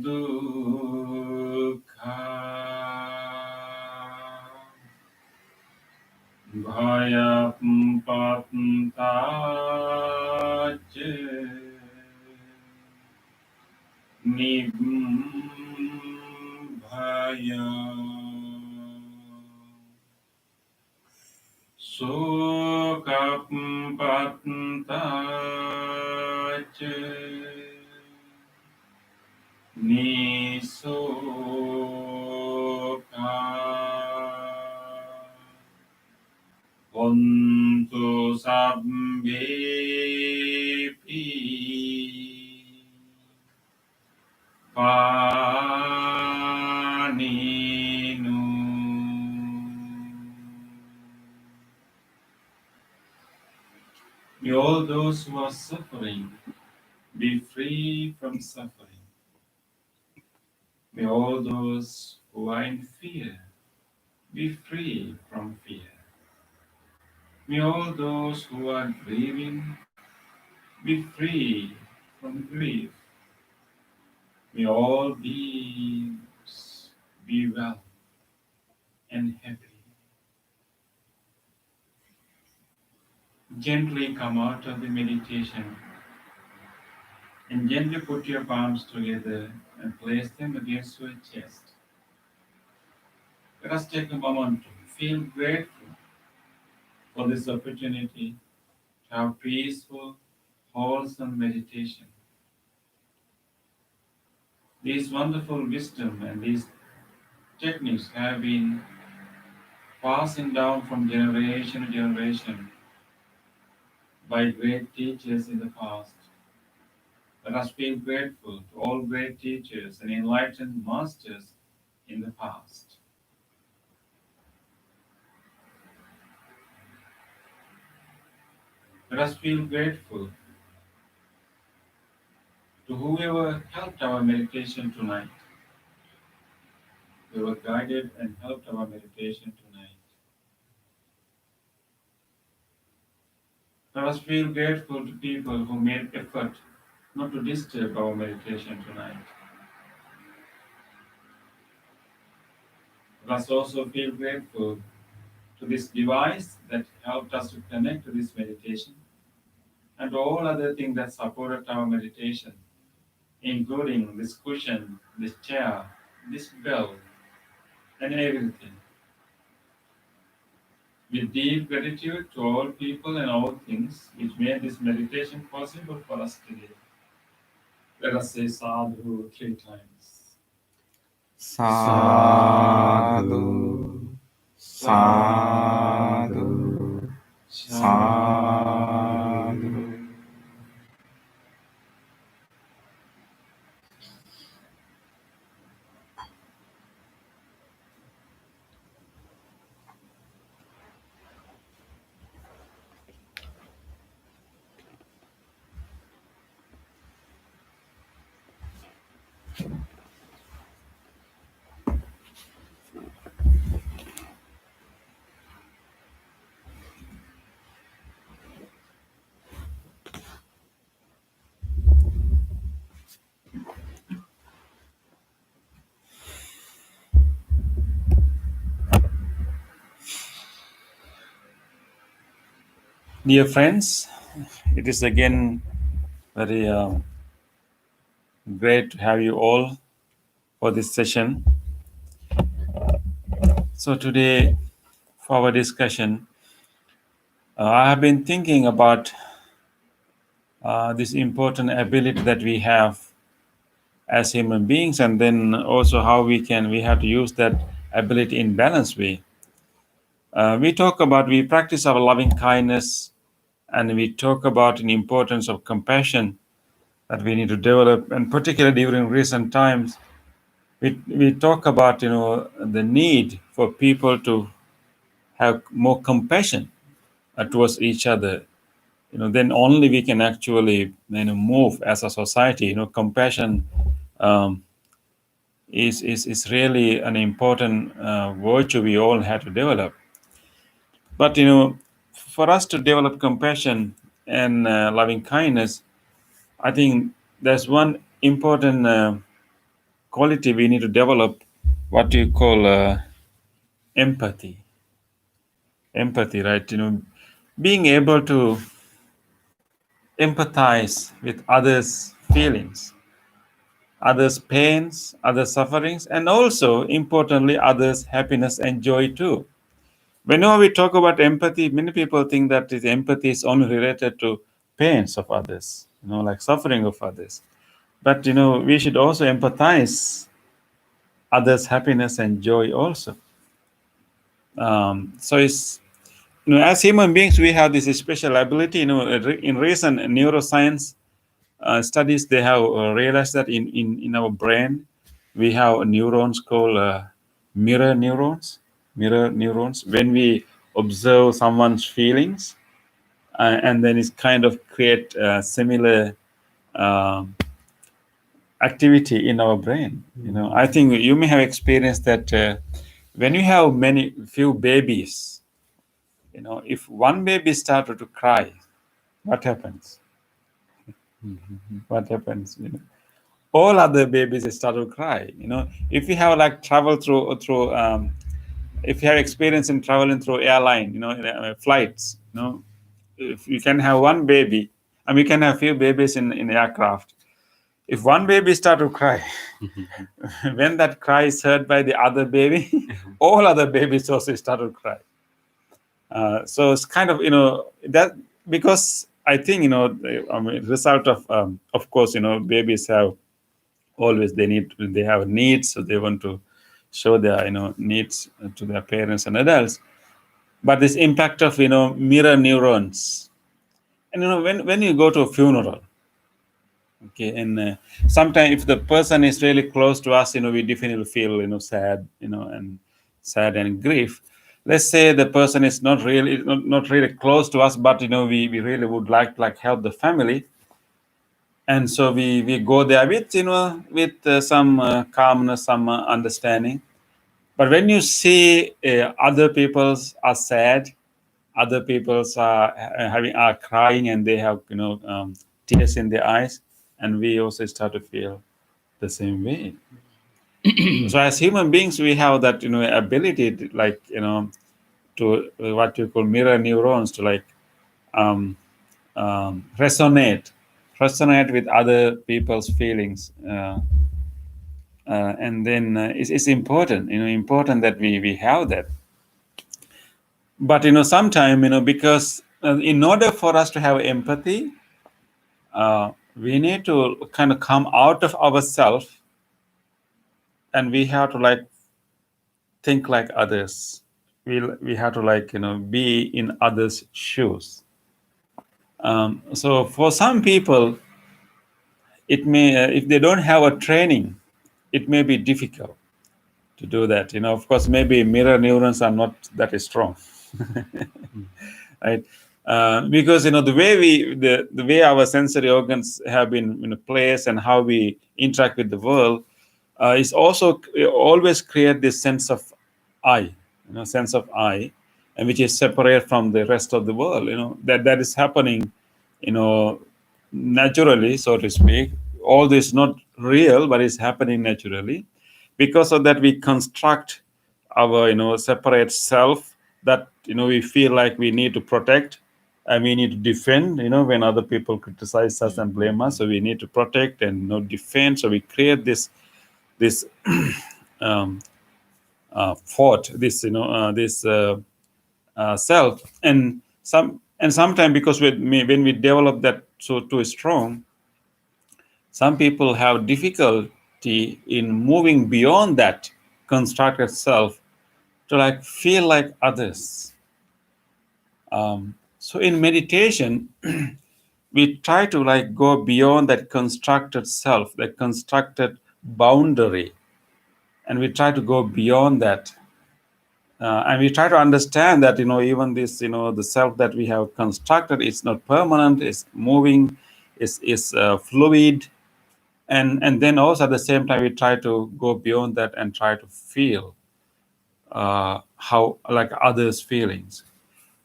दुःखा भयपन्ताच निभय शोकपन्ताच निशोका Untuk sabbepi paninu. May all those who are suffering be free from suffering. May all those who are in fear be free from fear. May all those who are grieving be free from grief. May all beings be well and happy. Gently come out of the meditation and gently put your palms together and place them against your chest. Let us take a moment to feel grateful for this opportunity to have peaceful, wholesome meditation. These wonderful wisdom and these techniques have been passing down from generation to generation by great teachers in the past. Let us feel grateful to all great teachers and enlightened masters in the past. Let us feel grateful to whoever helped our meditation tonight. Whoever guided and helped our meditation tonight. Let us feel grateful to people who made effort not to disturb our meditation tonight. Let us also feel grateful to this device that helped us to connect to this meditation and all other things that supported our meditation, including this cushion, this chair, this bell, and everything. With deep gratitude to all people and all things which made this meditation possible for us today. Let us say sadhu 3 times. Sadhu, sadhu, sadhu. Dear friends, it is again very great to have you all for this session. So today, for our discussion, I have been thinking about this important ability that we have as human beings, and then also how we have to use that ability in balanced way. We practice our loving kindness, and we talk about the importance of compassion that we need to develop, and particularly during recent times, we talk about the need for people to have more compassion towards each other. Then only we can actually move as a society. Compassion is really an important virtue we all have to develop. But for us to develop compassion and loving kindness, I think there's one important quality we need to develop, what you call empathy. Empathy, right? Being able to empathize with others' feelings, others' pains, others' sufferings, and also, importantly, others' happiness and joy too. Whenever we talk about empathy, many people think that empathy is only related to pains of others, like suffering of others. But we should also empathize others' happiness and joy also. So it's as human beings, we have this special ability. In recent neuroscience studies, they have realized that in our brain we have neurons called mirror neurons. Mirror neurons. When we observe someone's feelings, and then it's kind of create similar activity in our brain. I think you may have experienced that when you have few babies, if one baby started to cry, what happens? What happens? All other babies start to cry. If you have like traveled through if you have experience in traveling through airline, flights, if you can have one baby, and we can have few babies in aircraft. If one baby start to cry, when that cry is heard by the other baby, all other babies also start to cry. So it's kind of that, because I think result of course babies have always they have needs, so they want to show their needs to their parents and adults. But this impact of mirror neurons, and when you go to a funeral, okay, and sometimes if the person is really close to us, we definitely feel sad, and sad and grief. Let's say the person is not really close to us, but we really would like help the family, and so we go there with with some calmness, some understanding. But when you see other people's are sad, other people's are crying, and they have tears in their eyes, and we also start to feel the same way. So as human beings, we have that ability to, like to what you call mirror neurons, to like resonate with other people's feelings, and then it's important that we have that. But sometimes because in order for us to have empathy, we need to kind of come out of ourselves, and we have to like think like others. We have to like be in others' shoes. So for some people, it may if they don't have a training, it may be difficult to do that. Of course, maybe mirror neurons are not that strong, right? Because the way our sensory organs have been placed, and how we interact with the world, is also always create this sense of I, and which is separate from the rest of the world. That is happening, naturally, so to speak. All this not real, but it's happening naturally. Because of that, we construct our separate self that we feel like we need to protect, and we need to defend. When other people criticize us and blame us, so we need to protect and defend. So we create this fort, this self, and sometimes, because when we develop that so too strong, some people have difficulty in moving beyond that constructed self to like feel like others. So in meditation, we try to like go beyond that constructed self, that constructed boundary, and we try to go beyond that, and we try to understand that even this the self that we have constructed is not permanent, it's moving, is fluid, and then also at the same time we try to go beyond that and try to feel how like others' feelings.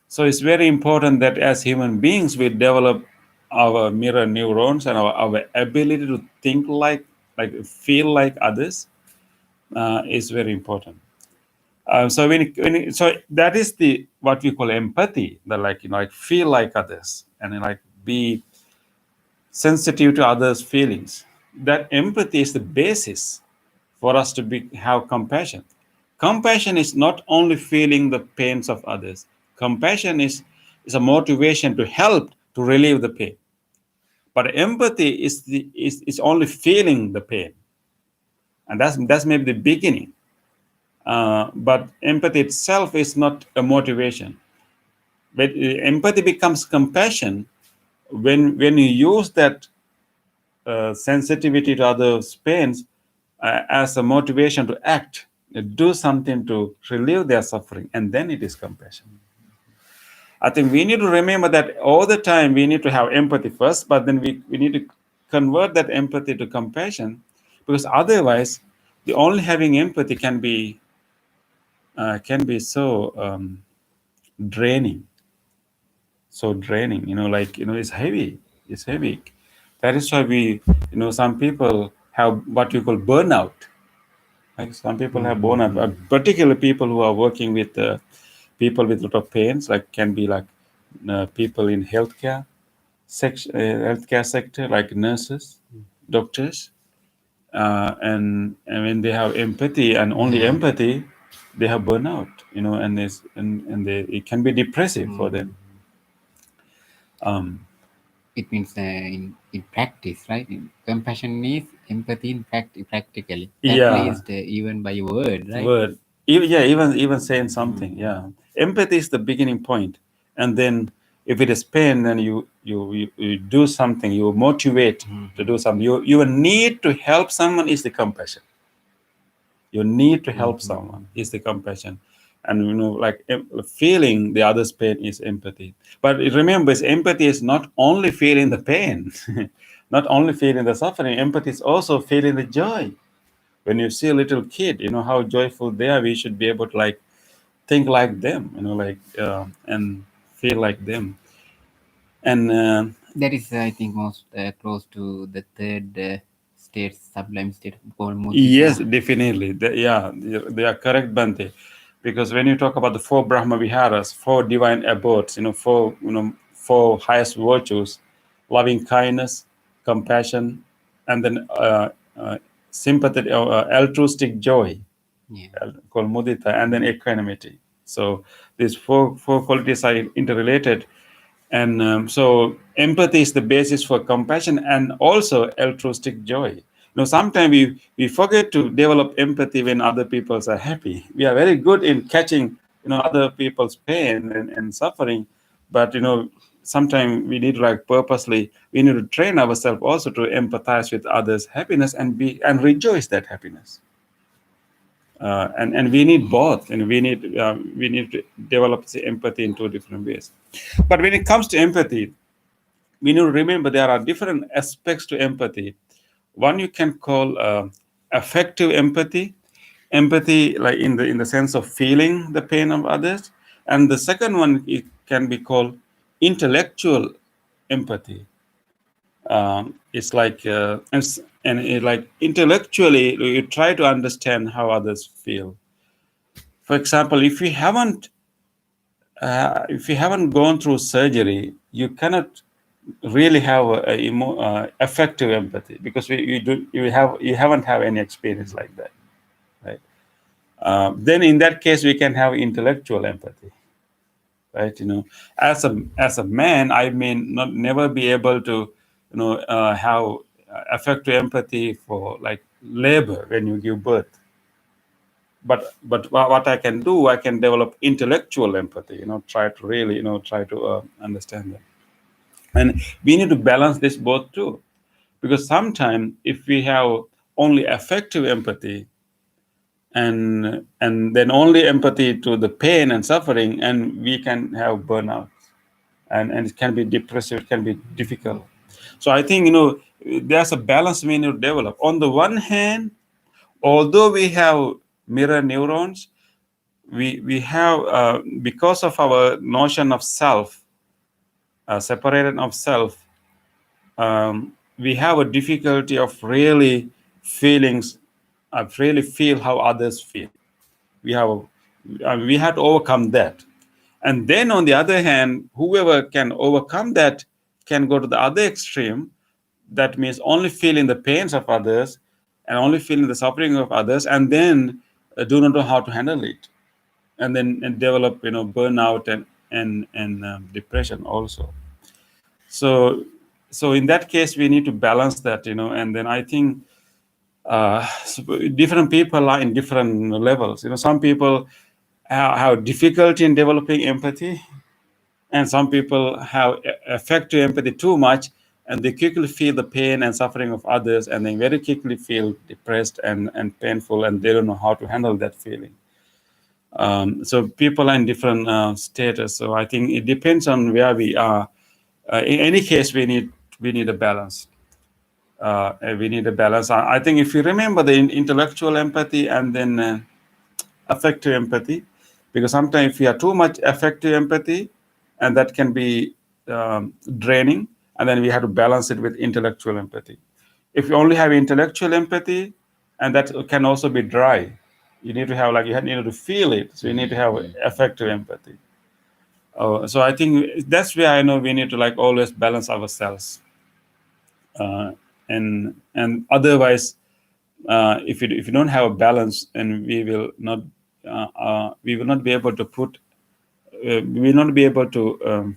So it's very important that as human beings we develop our mirror neurons and our ability to think like feel like others is very important. So so that is the what we call empathy, the like like feel like others and like be sensitive to others' feelings. That empathy is the basis for us to have compassion. Compassion is not only feeling the pains of others. Compassion is a motivation to help to relieve the pain. But empathy is only feeling the pain, and that's maybe the beginning. But empathy itself is not a motivation. But empathy becomes compassion when you use that sensitivity to others' pains as a motivation to act, do something to relieve their suffering, and then it is compassion. I think we need to remember that all the time we need to have empathy first, but then we need to convert that empathy to compassion, because otherwise, the only having empathy can be so draining, so draining. Like it's heavy. It's heavy. That is why some people have what you call burnout. Like some people have burnout, particularly people who are working with people with a lot of pains, like can be like people in healthcare sector, like nurses, doctors, and when they have empathy and only empathy, they have burnout. And it can be depressive for them. Um, It means in practice, right? Compassion is empathy in practically. At yeah, least even by word, right? word. Even saying something. Yeah, empathy is the beginning point, and then if it is pain, then you do something. You motivate to do something. You need to help someone is the compassion. You need to help someone is the compassion, and like feeling the other's pain is empathy. But remember, empathy is not only feeling the pain, not only feeling the suffering. Empathy is also feeling the joy. When you see a little kid, how joyful they are. We should be able to like think like them, like and feel like them. And That is, I think, most close to the third state, sublime state called yes, mudita. definitely. Yeah, they are correct, Bante. Because when you talk about the four Brahma Viharas, four divine abodes, four highest virtues, loving kindness, compassion, and then sympathetic, altruistic joy, Yeah. called mudita, and then equanimity. So these four qualities are interrelated, and so empathy is the basis for compassion and also altruistic joy. Sometimes we forget to develop empathy when other people are happy. We are very good in catching other people's pain and suffering, but sometimes we need to like purposely we need to train ourselves also to empathize with others' happiness and rejoice that happiness. And we need both, and we need to develop the empathy in two different ways. But when it comes to empathy, we need to remember there are different aspects to empathy. One you can call affective empathy like in the sense of feeling the pain of others, and the second one it can be called intellectual empathy. It's like like intellectually you try to understand how others feel. For example, if you haven't gone through surgery, you cannot really have effective empathy, because you haven't have any experience like that, right? Then in that case we can have intellectual empathy, right? As a man, I may not never be able to have effective empathy for like labor when you give birth. But what I can do, I can develop intellectual empathy, try to really try to understand that. And we need to balance this both too, because sometimes if we have only affective empathy and then only empathy to the pain and suffering, and we can have burnout, and it can be depressive, it can be difficult. So I think there's a balance we need to develop. On the one hand, although we have mirror neurons, we have because of our notion of self, separated of self, we have a difficulty of really really feel how others feel. We have to overcome that. And then on the other hand, whoever can overcome that can go to the other extreme. That means only feeling the pains of others and only feeling the suffering of others, and then do not know how to handle it, and then develop burnout and depression also. So in that case, we need to balance that, and then I think so different people are in different levels. Some people have difficulty in developing empathy, and some people have effective empathy too much, and they quickly feel the pain and suffering of others, and they very quickly feel depressed and painful, and they don't know how to handle that feeling. So people are in different status. So I think it depends on where we are. In any case, we need a balance. We need a balance. I think if you remember the intellectual empathy and then affective empathy, because sometimes if you have too much affective empathy, and that can be draining, and then we have to balance it with intellectual empathy. If you only have intellectual empathy, and that can also be dry, you need to have you need to feel it, so you need to have affective empathy. So I think that's where I know we need to always balance ourselves, and otherwise, if you don't have a balance, and we will not be able to we will not be able to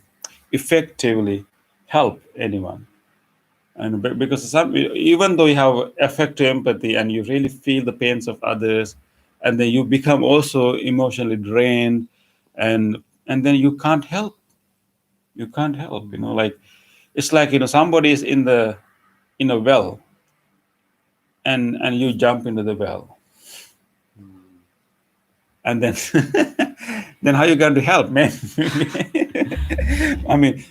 effectively help anyone. And because even though you have effective empathy and you really feel the pains of others, and then you become also emotionally drained, and then you can't help. You can't help. It's like somebody is in a well, and you jump into the well, and then then how are you going to help, man?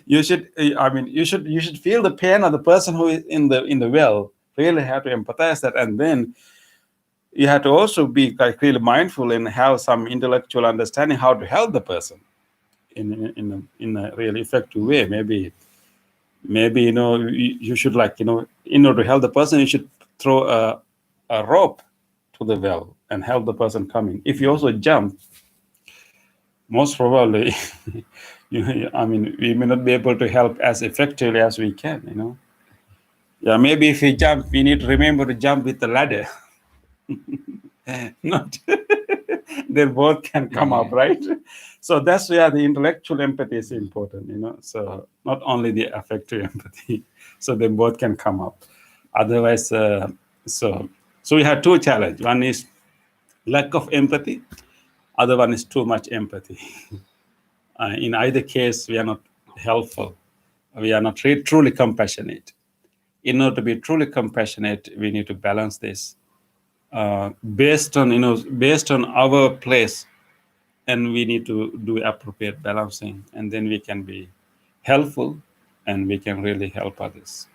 You should feel the pain of the person who is in the well. Really have to empathize that, and then you have to also be really mindful and have some intellectual understanding how to help the person in a really effective way. Maybe you should in order to help the person, you should throw a rope to the well and help the person coming. If you also jump, most probably, we may not be able to help as effectively as we can. Yeah, maybe if we jump, we need to remember to jump with the ladder. Not then both can come up, right? So that's where the intellectual empathy is important. So not only the affective empathy, so then both can come up. Otherwise, so we have two challenges. One is lack of empathy. Other one is too much empathy. In either case, we are not helpful. We are not truly compassionate. In order to be truly compassionate, we need to balance this based on our place, and we need to do appropriate balancing, and then we can be helpful, and we can really help others.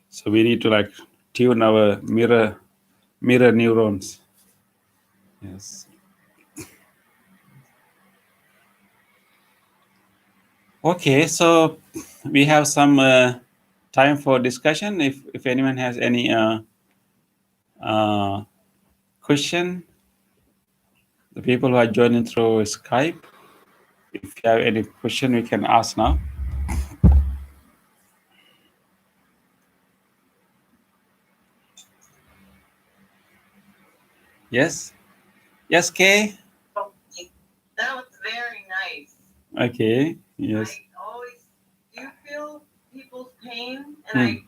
So we need to tune our mirror neurons. Yes. Okay, so we have some time for discussion. If anyone has any question, the people who are joining through Skype, if you have any question, we can ask now. Yes, Kay. That was very nice. Okay. Yes. I always do feel people's pain, and I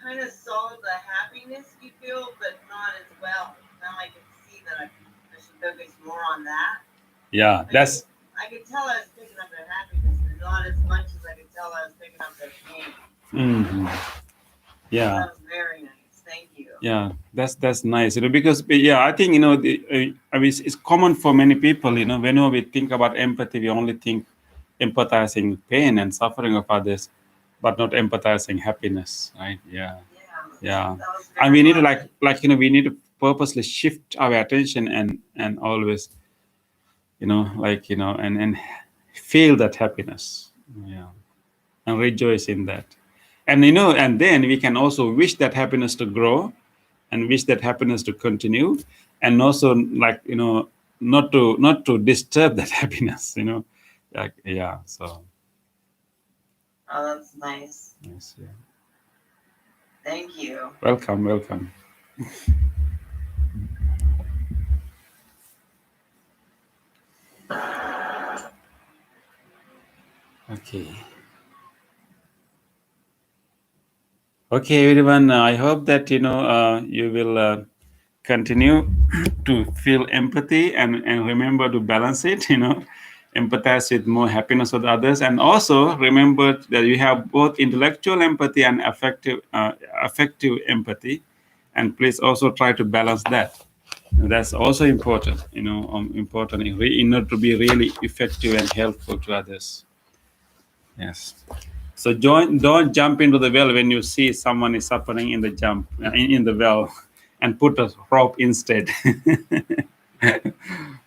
kind of saw the happiness you feel, but not as well. Now I can see that I should focus more on that. Yeah, that's. I could tell I was picking up their happiness, but not as much as I could tell I was picking up their pain. Yeah. That was very nice. Thank you. Yeah, that's nice. Because I think it's common for many people. Whenever we think about empathy, we only think empathizing pain and suffering of others, but not empathizing happiness, right? Yeah. And we need to we need to purposely shift our attention and always and feel that happiness. Yeah. And rejoice in that. And and then we can also wish that happiness to grow and wish that happiness to continue, and also not to disturb that happiness. Yeah. So Oh, that's nice. yes, yeah. Thank you. Welcome. Okay, everyone. I hope that you will continue to feel empathy and remember to balance it. Empathize with more happiness with others, and also remember that you have both intellectual empathy and affective empathy, and please also try to balance that. That's also important. Important in order to be really effective and helpful to others. Yes. So don't jump into the well when you see someone is suffering in the in the well, and put a rope instead.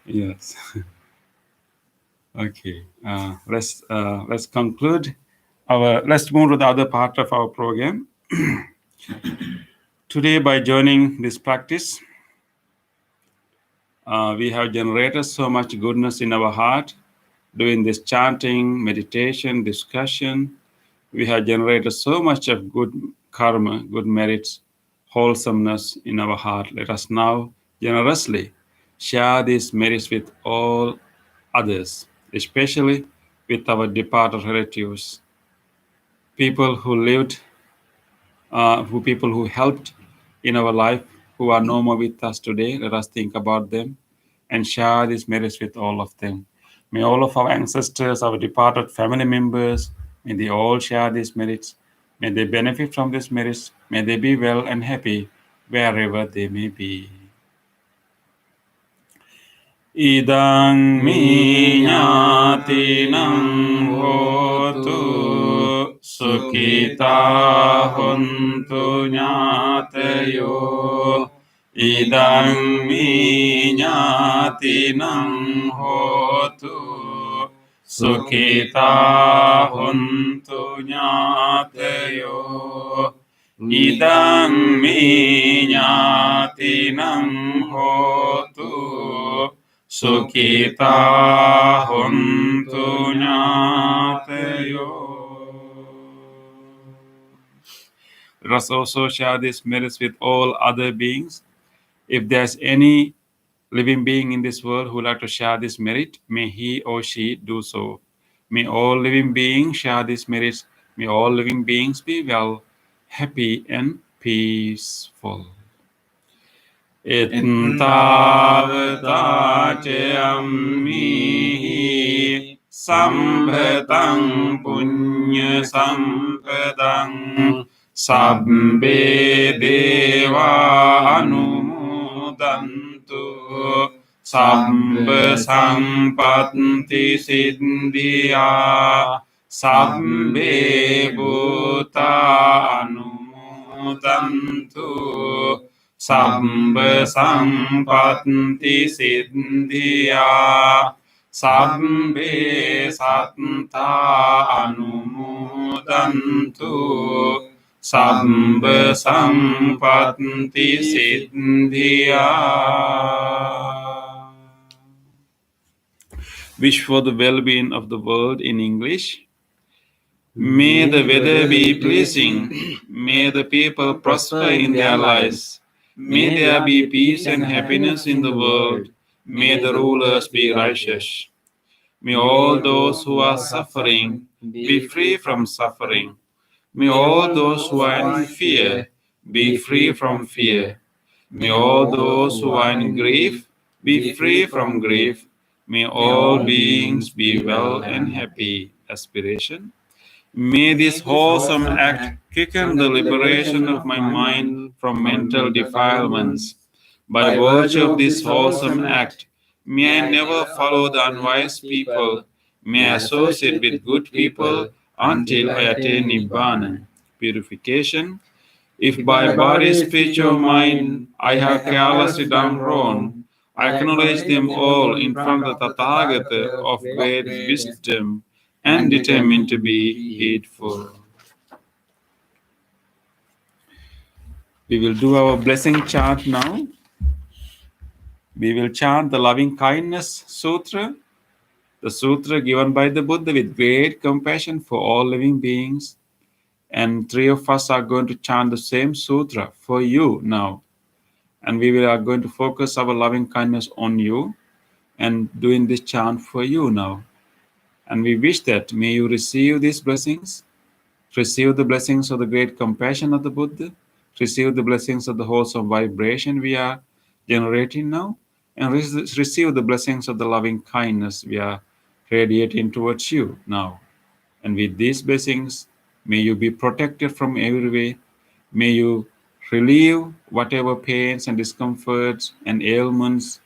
Yes. Okay. Let's conclude let's move to the other part of our program. Today, by joining this practice, we have generated so much goodness in our heart doing this chanting, meditation, discussion. We have generated so much of good karma, good merits, wholesomeness in our heart. Let us now generously share these merits with all others, especially with our departed relatives, people who lived, people who helped in our life, who are no more with us today. Let us think about them and share these merits with all of them. May all of our ancestors, our departed family members, may they all share these merits. May they benefit from these merits. May they be well and happy wherever they may be. Idang minyatinang hotu sukita hontu nyatayo. Idang minyatinang hotu sukita hontu nyatayo. Idang minyatinang hotu sukita hontu nyatayo. Let us also share these merits with all other beings. If there's any living being in this world who would like to share this merit, may he or she do so. May all living beings share these merits. May all living beings be well, happy, and peaceful. Ittavata cayammihi sampatang punya sampadang sabbe deva anumodantu sabba sampatti siddhya sabbe bhuta anumodantu sabba sampatti siddhya sabbe satta anumodantu sabba sampatti siddhya. Wish for the well-being of the world in English. May the weather be pleasing. May the people prosper in their lives. May there be peace and happiness in the world. May the rulers be righteous. May all those who are suffering be free from suffering. May all those who are in fear be free from fear. May all those who are in grief be free from grief. May all beings be well and happy. Aspiration. May this wholesome act quicken the liberation of my mind from mental defilements. By virtue of this wholesome act, may I never follow the unwise people. May I associate with good people until I attain Nibbana. Purification. If by body, speech, or mind I have carelessly done wrong, I acknowledge them all in front of the Tathagata of great wisdom and determined to be heedful. We will do our blessing chant now. We will chant the Loving Kindness Sutra, the sutra given by the Buddha with great compassion for all living beings. And three of us are going to chant the same sutra for you now. And we are going to focus our loving kindness on you and doing this chant for you now. And we wish that may you receive these blessings, receive the blessings of the great compassion of the Buddha, receive the blessings of the wholesome vibration we are generating now, and receive the blessings of the loving kindness we are radiating towards you now. And with these blessings, may you be protected from every way. May you relieve whatever pains and discomforts and ailments,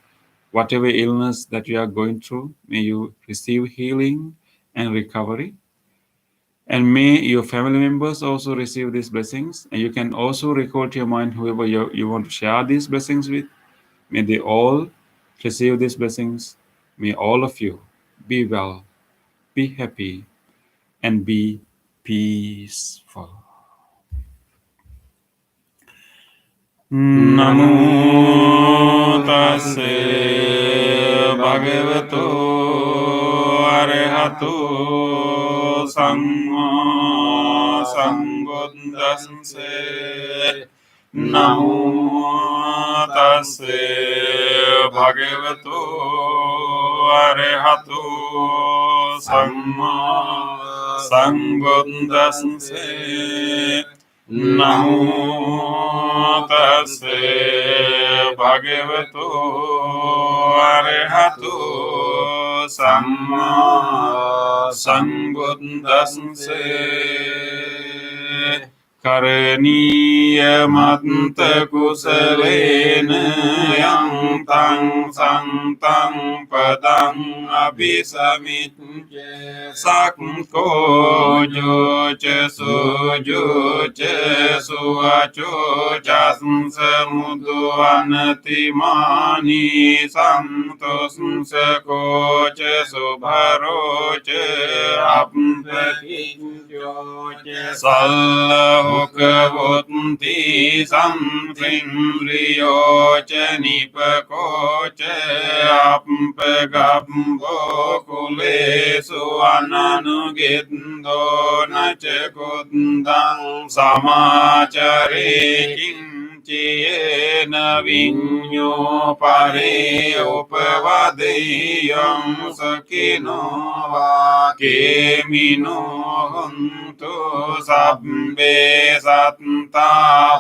whatever illness that you are going through. May you receive healing and recovery. And may your family members also receive these blessings. And you can also recall to your mind whoever you want to share these blessings with. May they all receive these blessings. May all of you be well, be happy, and be peaceful. Namo tassa bhagavato arahato samma sambuddhassa. Namo tassa bhagavato arahato samma sambuddhassa. Namo tassa bhagavato arahato samma sambuddhassa. Karaniya matta kusalena yang tang santang padang abhisamicca sakko joce suaco samudho anatimani santos sakoce subharoce appakinjoce Hukavunti samprindriyoca nipakoca ampagambo kulesu ananugindo nachakundang samacare kinciyena vinyo pare upavadeyam sakino vakemino huntu sabbe satta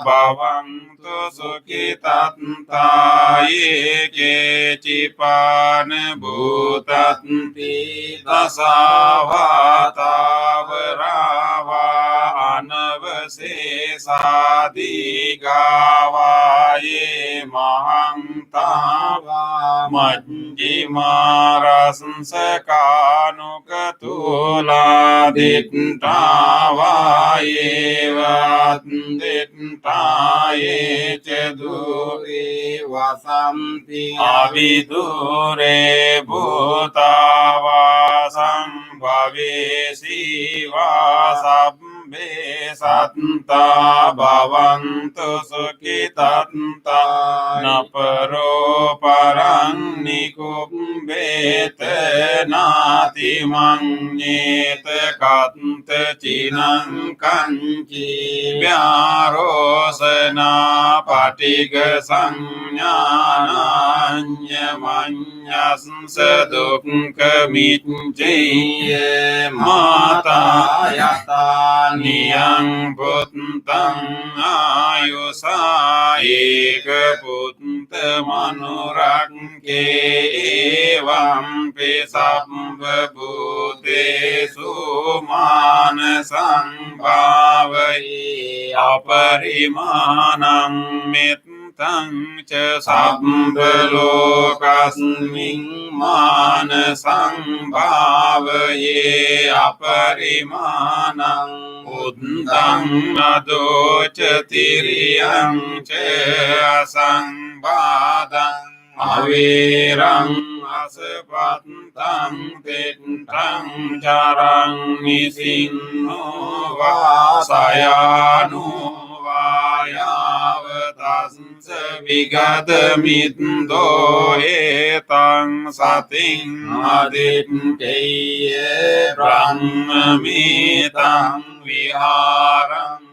bhavantu sukhitatta ye cipane bhutanti tasavata varava anavasesadi gava ye mahantava majjimarasakanukatula dittava ye Dittaye cheduri vasanti avidure bhutavasam bhavesi vasabbe satta bhavantu sukhitatta naparo parang nikumbete nati manyete katte chinang kanchi vyarosana patiga sanjnananya manyasya dukkha mitjaya mata yata niyang puttang ayusa eka putta manurangke evam pisabba bhutesu manasang bhavaye aparimanang mittang ca sabbhalokasming manasang bhavaye aparimanang uddang adoca tiriyang ca asang badang avirang asapatang titang charang nisinno vasayano vayavatasya vigatamindo etang sating aditteya brahmamitang viharang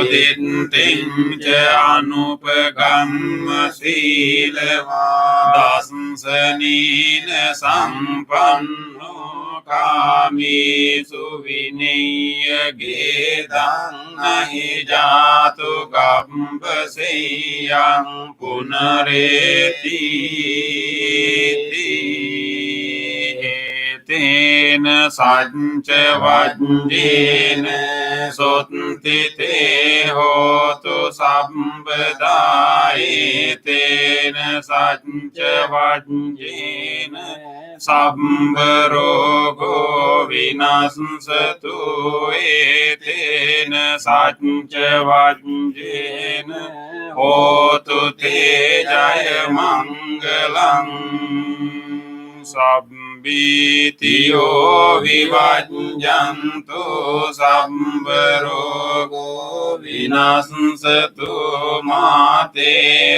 Ditting Anupagam Silava Dasanina Sampanno Kami Suviniya Gedang Ahijatu Gambaseyang Punareti Tena Sancha Vajjena Sotti Te Hotu Sambadai Tena Sancha Vajjena Sambarogo Vinassatu Tena Sancha Vajjena Hotu Te Jaya Mangalang Sabbitiyo vivajjantu sambarogo vinassatu mate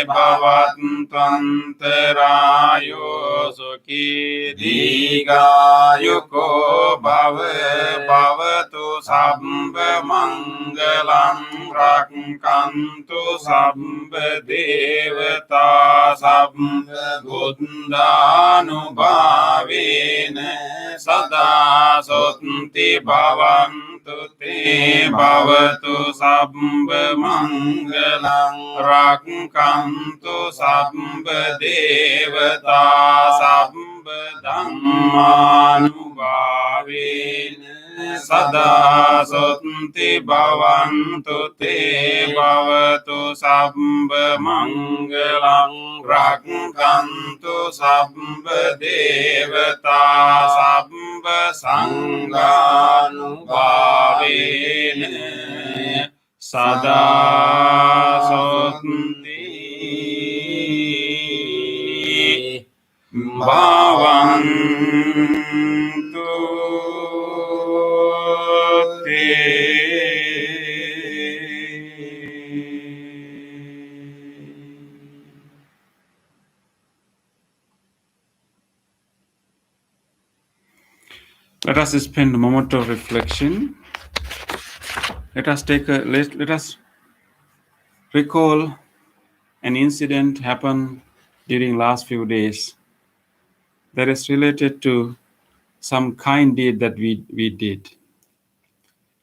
bhavantantarayo sukhi digayuko bhavatu sabba mangalam rakkantu sabba devata sabba buddhanu Bhavena sada sotti bhavantu te bhavatu sabba mangalang rakkantu sabba devata sabba dhammanubhavena sada sotti bhavantu te bhavatu sabba mangalang rakkantu sabba devata sabba sanghanubhavena sada sotti bhavantu Let us spend a moment of reflection. Let us recall an incident happened during last few days that is related to some kind deed that we did.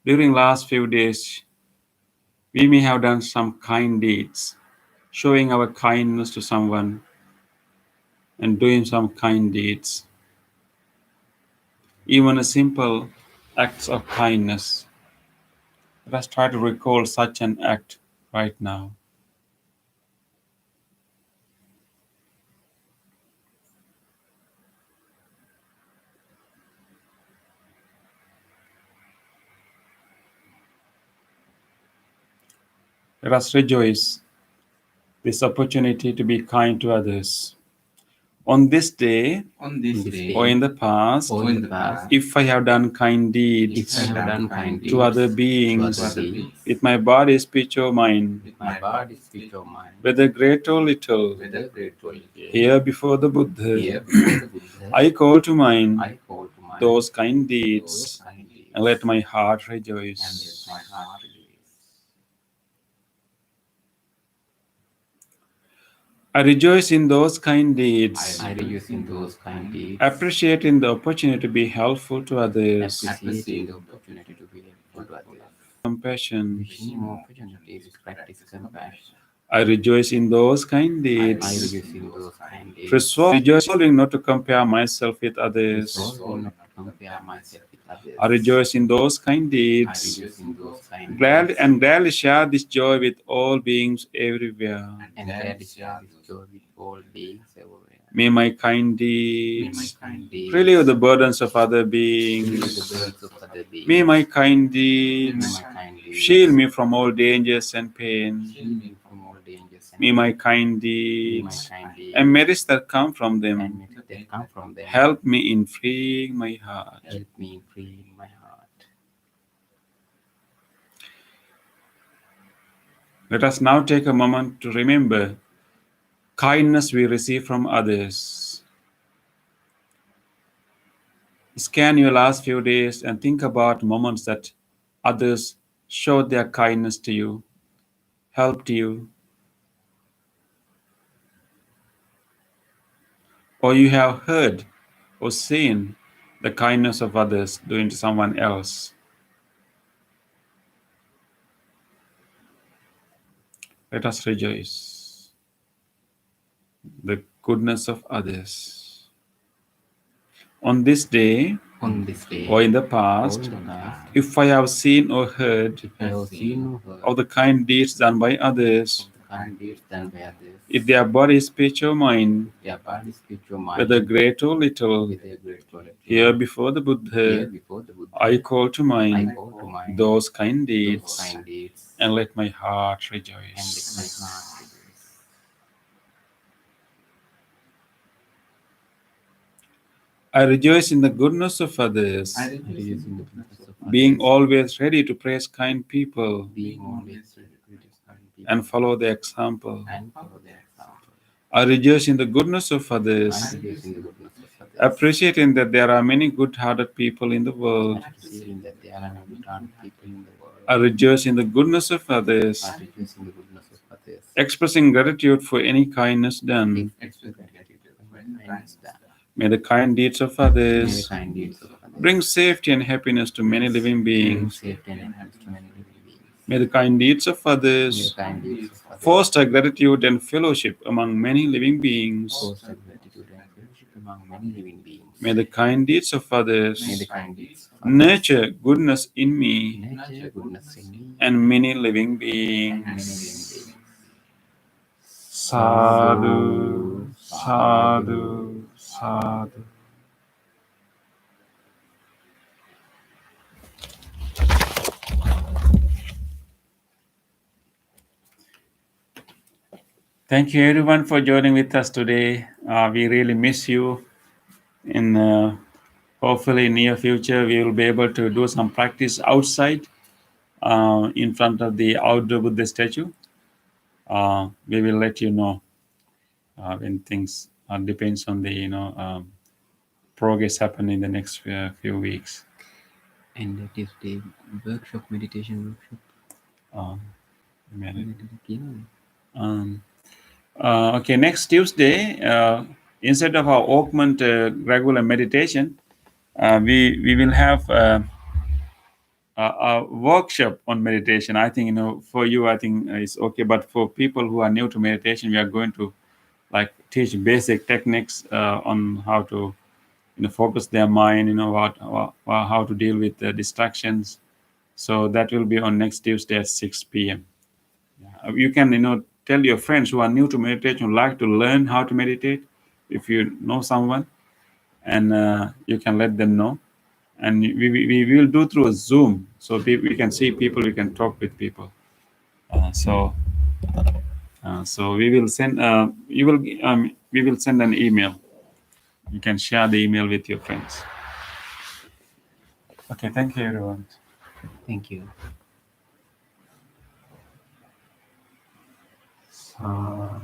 During last few days, we may have done some kind deeds, showing our kindness to someone and doing some kind deeds. Even a simple acts of kindness. Let us try to recall such an act right now. Let us rejoice this opportunity to be kind to others. On this day, or in the past, if I have done kind deeds to other beings, with my body, speech, or mind, whether great or little, here before the Buddha, I call to mind those kind deeds, and let my heart rejoice. I rejoice in those kind deeds. Appreciating the opportunity to be helpful to others. Compassion. I rejoice in those kind deeds. Resolving not to compare myself with others. I rejoice in those kind deeds. Gladly share this joy with all beings everywhere. May my kind deeds relieve the burdens of other beings. May my kind deeds shield me from all dangers and pain. me my kind deeds, and merits that come from them. Help me in freeing my heart. Let us now take a moment to remember kindness we receive from others. Scan your last few days and think about moments that others showed their kindness to you, helped you, or you have heard or seen the kindness of others doing to someone else. Let us rejoice the goodness of others. On this day or in the past, if I have seen or heard of the kind deeds done by others, if their body, speech, or mind, whether great or little, here before the Buddha, I call to mind those kind deeds, and let my heart rejoice. I rejoice in the goodness of others, being always ready to praise kind people and follow their example. I rejoice in the goodness of others, appreciating that there are many good-hearted people in the world. I rejoice in the goodness of others, expressing gratitude for any kindness done. May the kind deeds of others bring safety and happiness to many living beings. May the kind deeds of others foster gratitude and fellowship among many living beings. May the kind deeds of others nurture goodness in me and many living beings. Sadhu, sadhu, sadhu. Thank you everyone for joining with us today. We really miss you. In hopefully near future, we will be able to do some practice outside in front of the outdoor Buddha statue. We will let you know when things depends on the progress happen in the next few weeks. And that is the workshop, meditation workshop. Okay, next Tuesday, instead of our augment regular meditation, we will have a workshop on meditation. I think for you, I think it's okay, but for people who are new to meditation, we are going to teach basic techniques on how to focus their mind. How to deal with distractions. So that will be on next Tuesday at 6 p.m. You can tell your friends who are new to meditation, like to learn how to meditate, if you know someone, and you can let them know. And we will do through a Zoom, so we can see people, we can talk with people. So we will send we will send an email. You can share the email with your friends. Okay, thank you everyone. Thank you. Sadhu.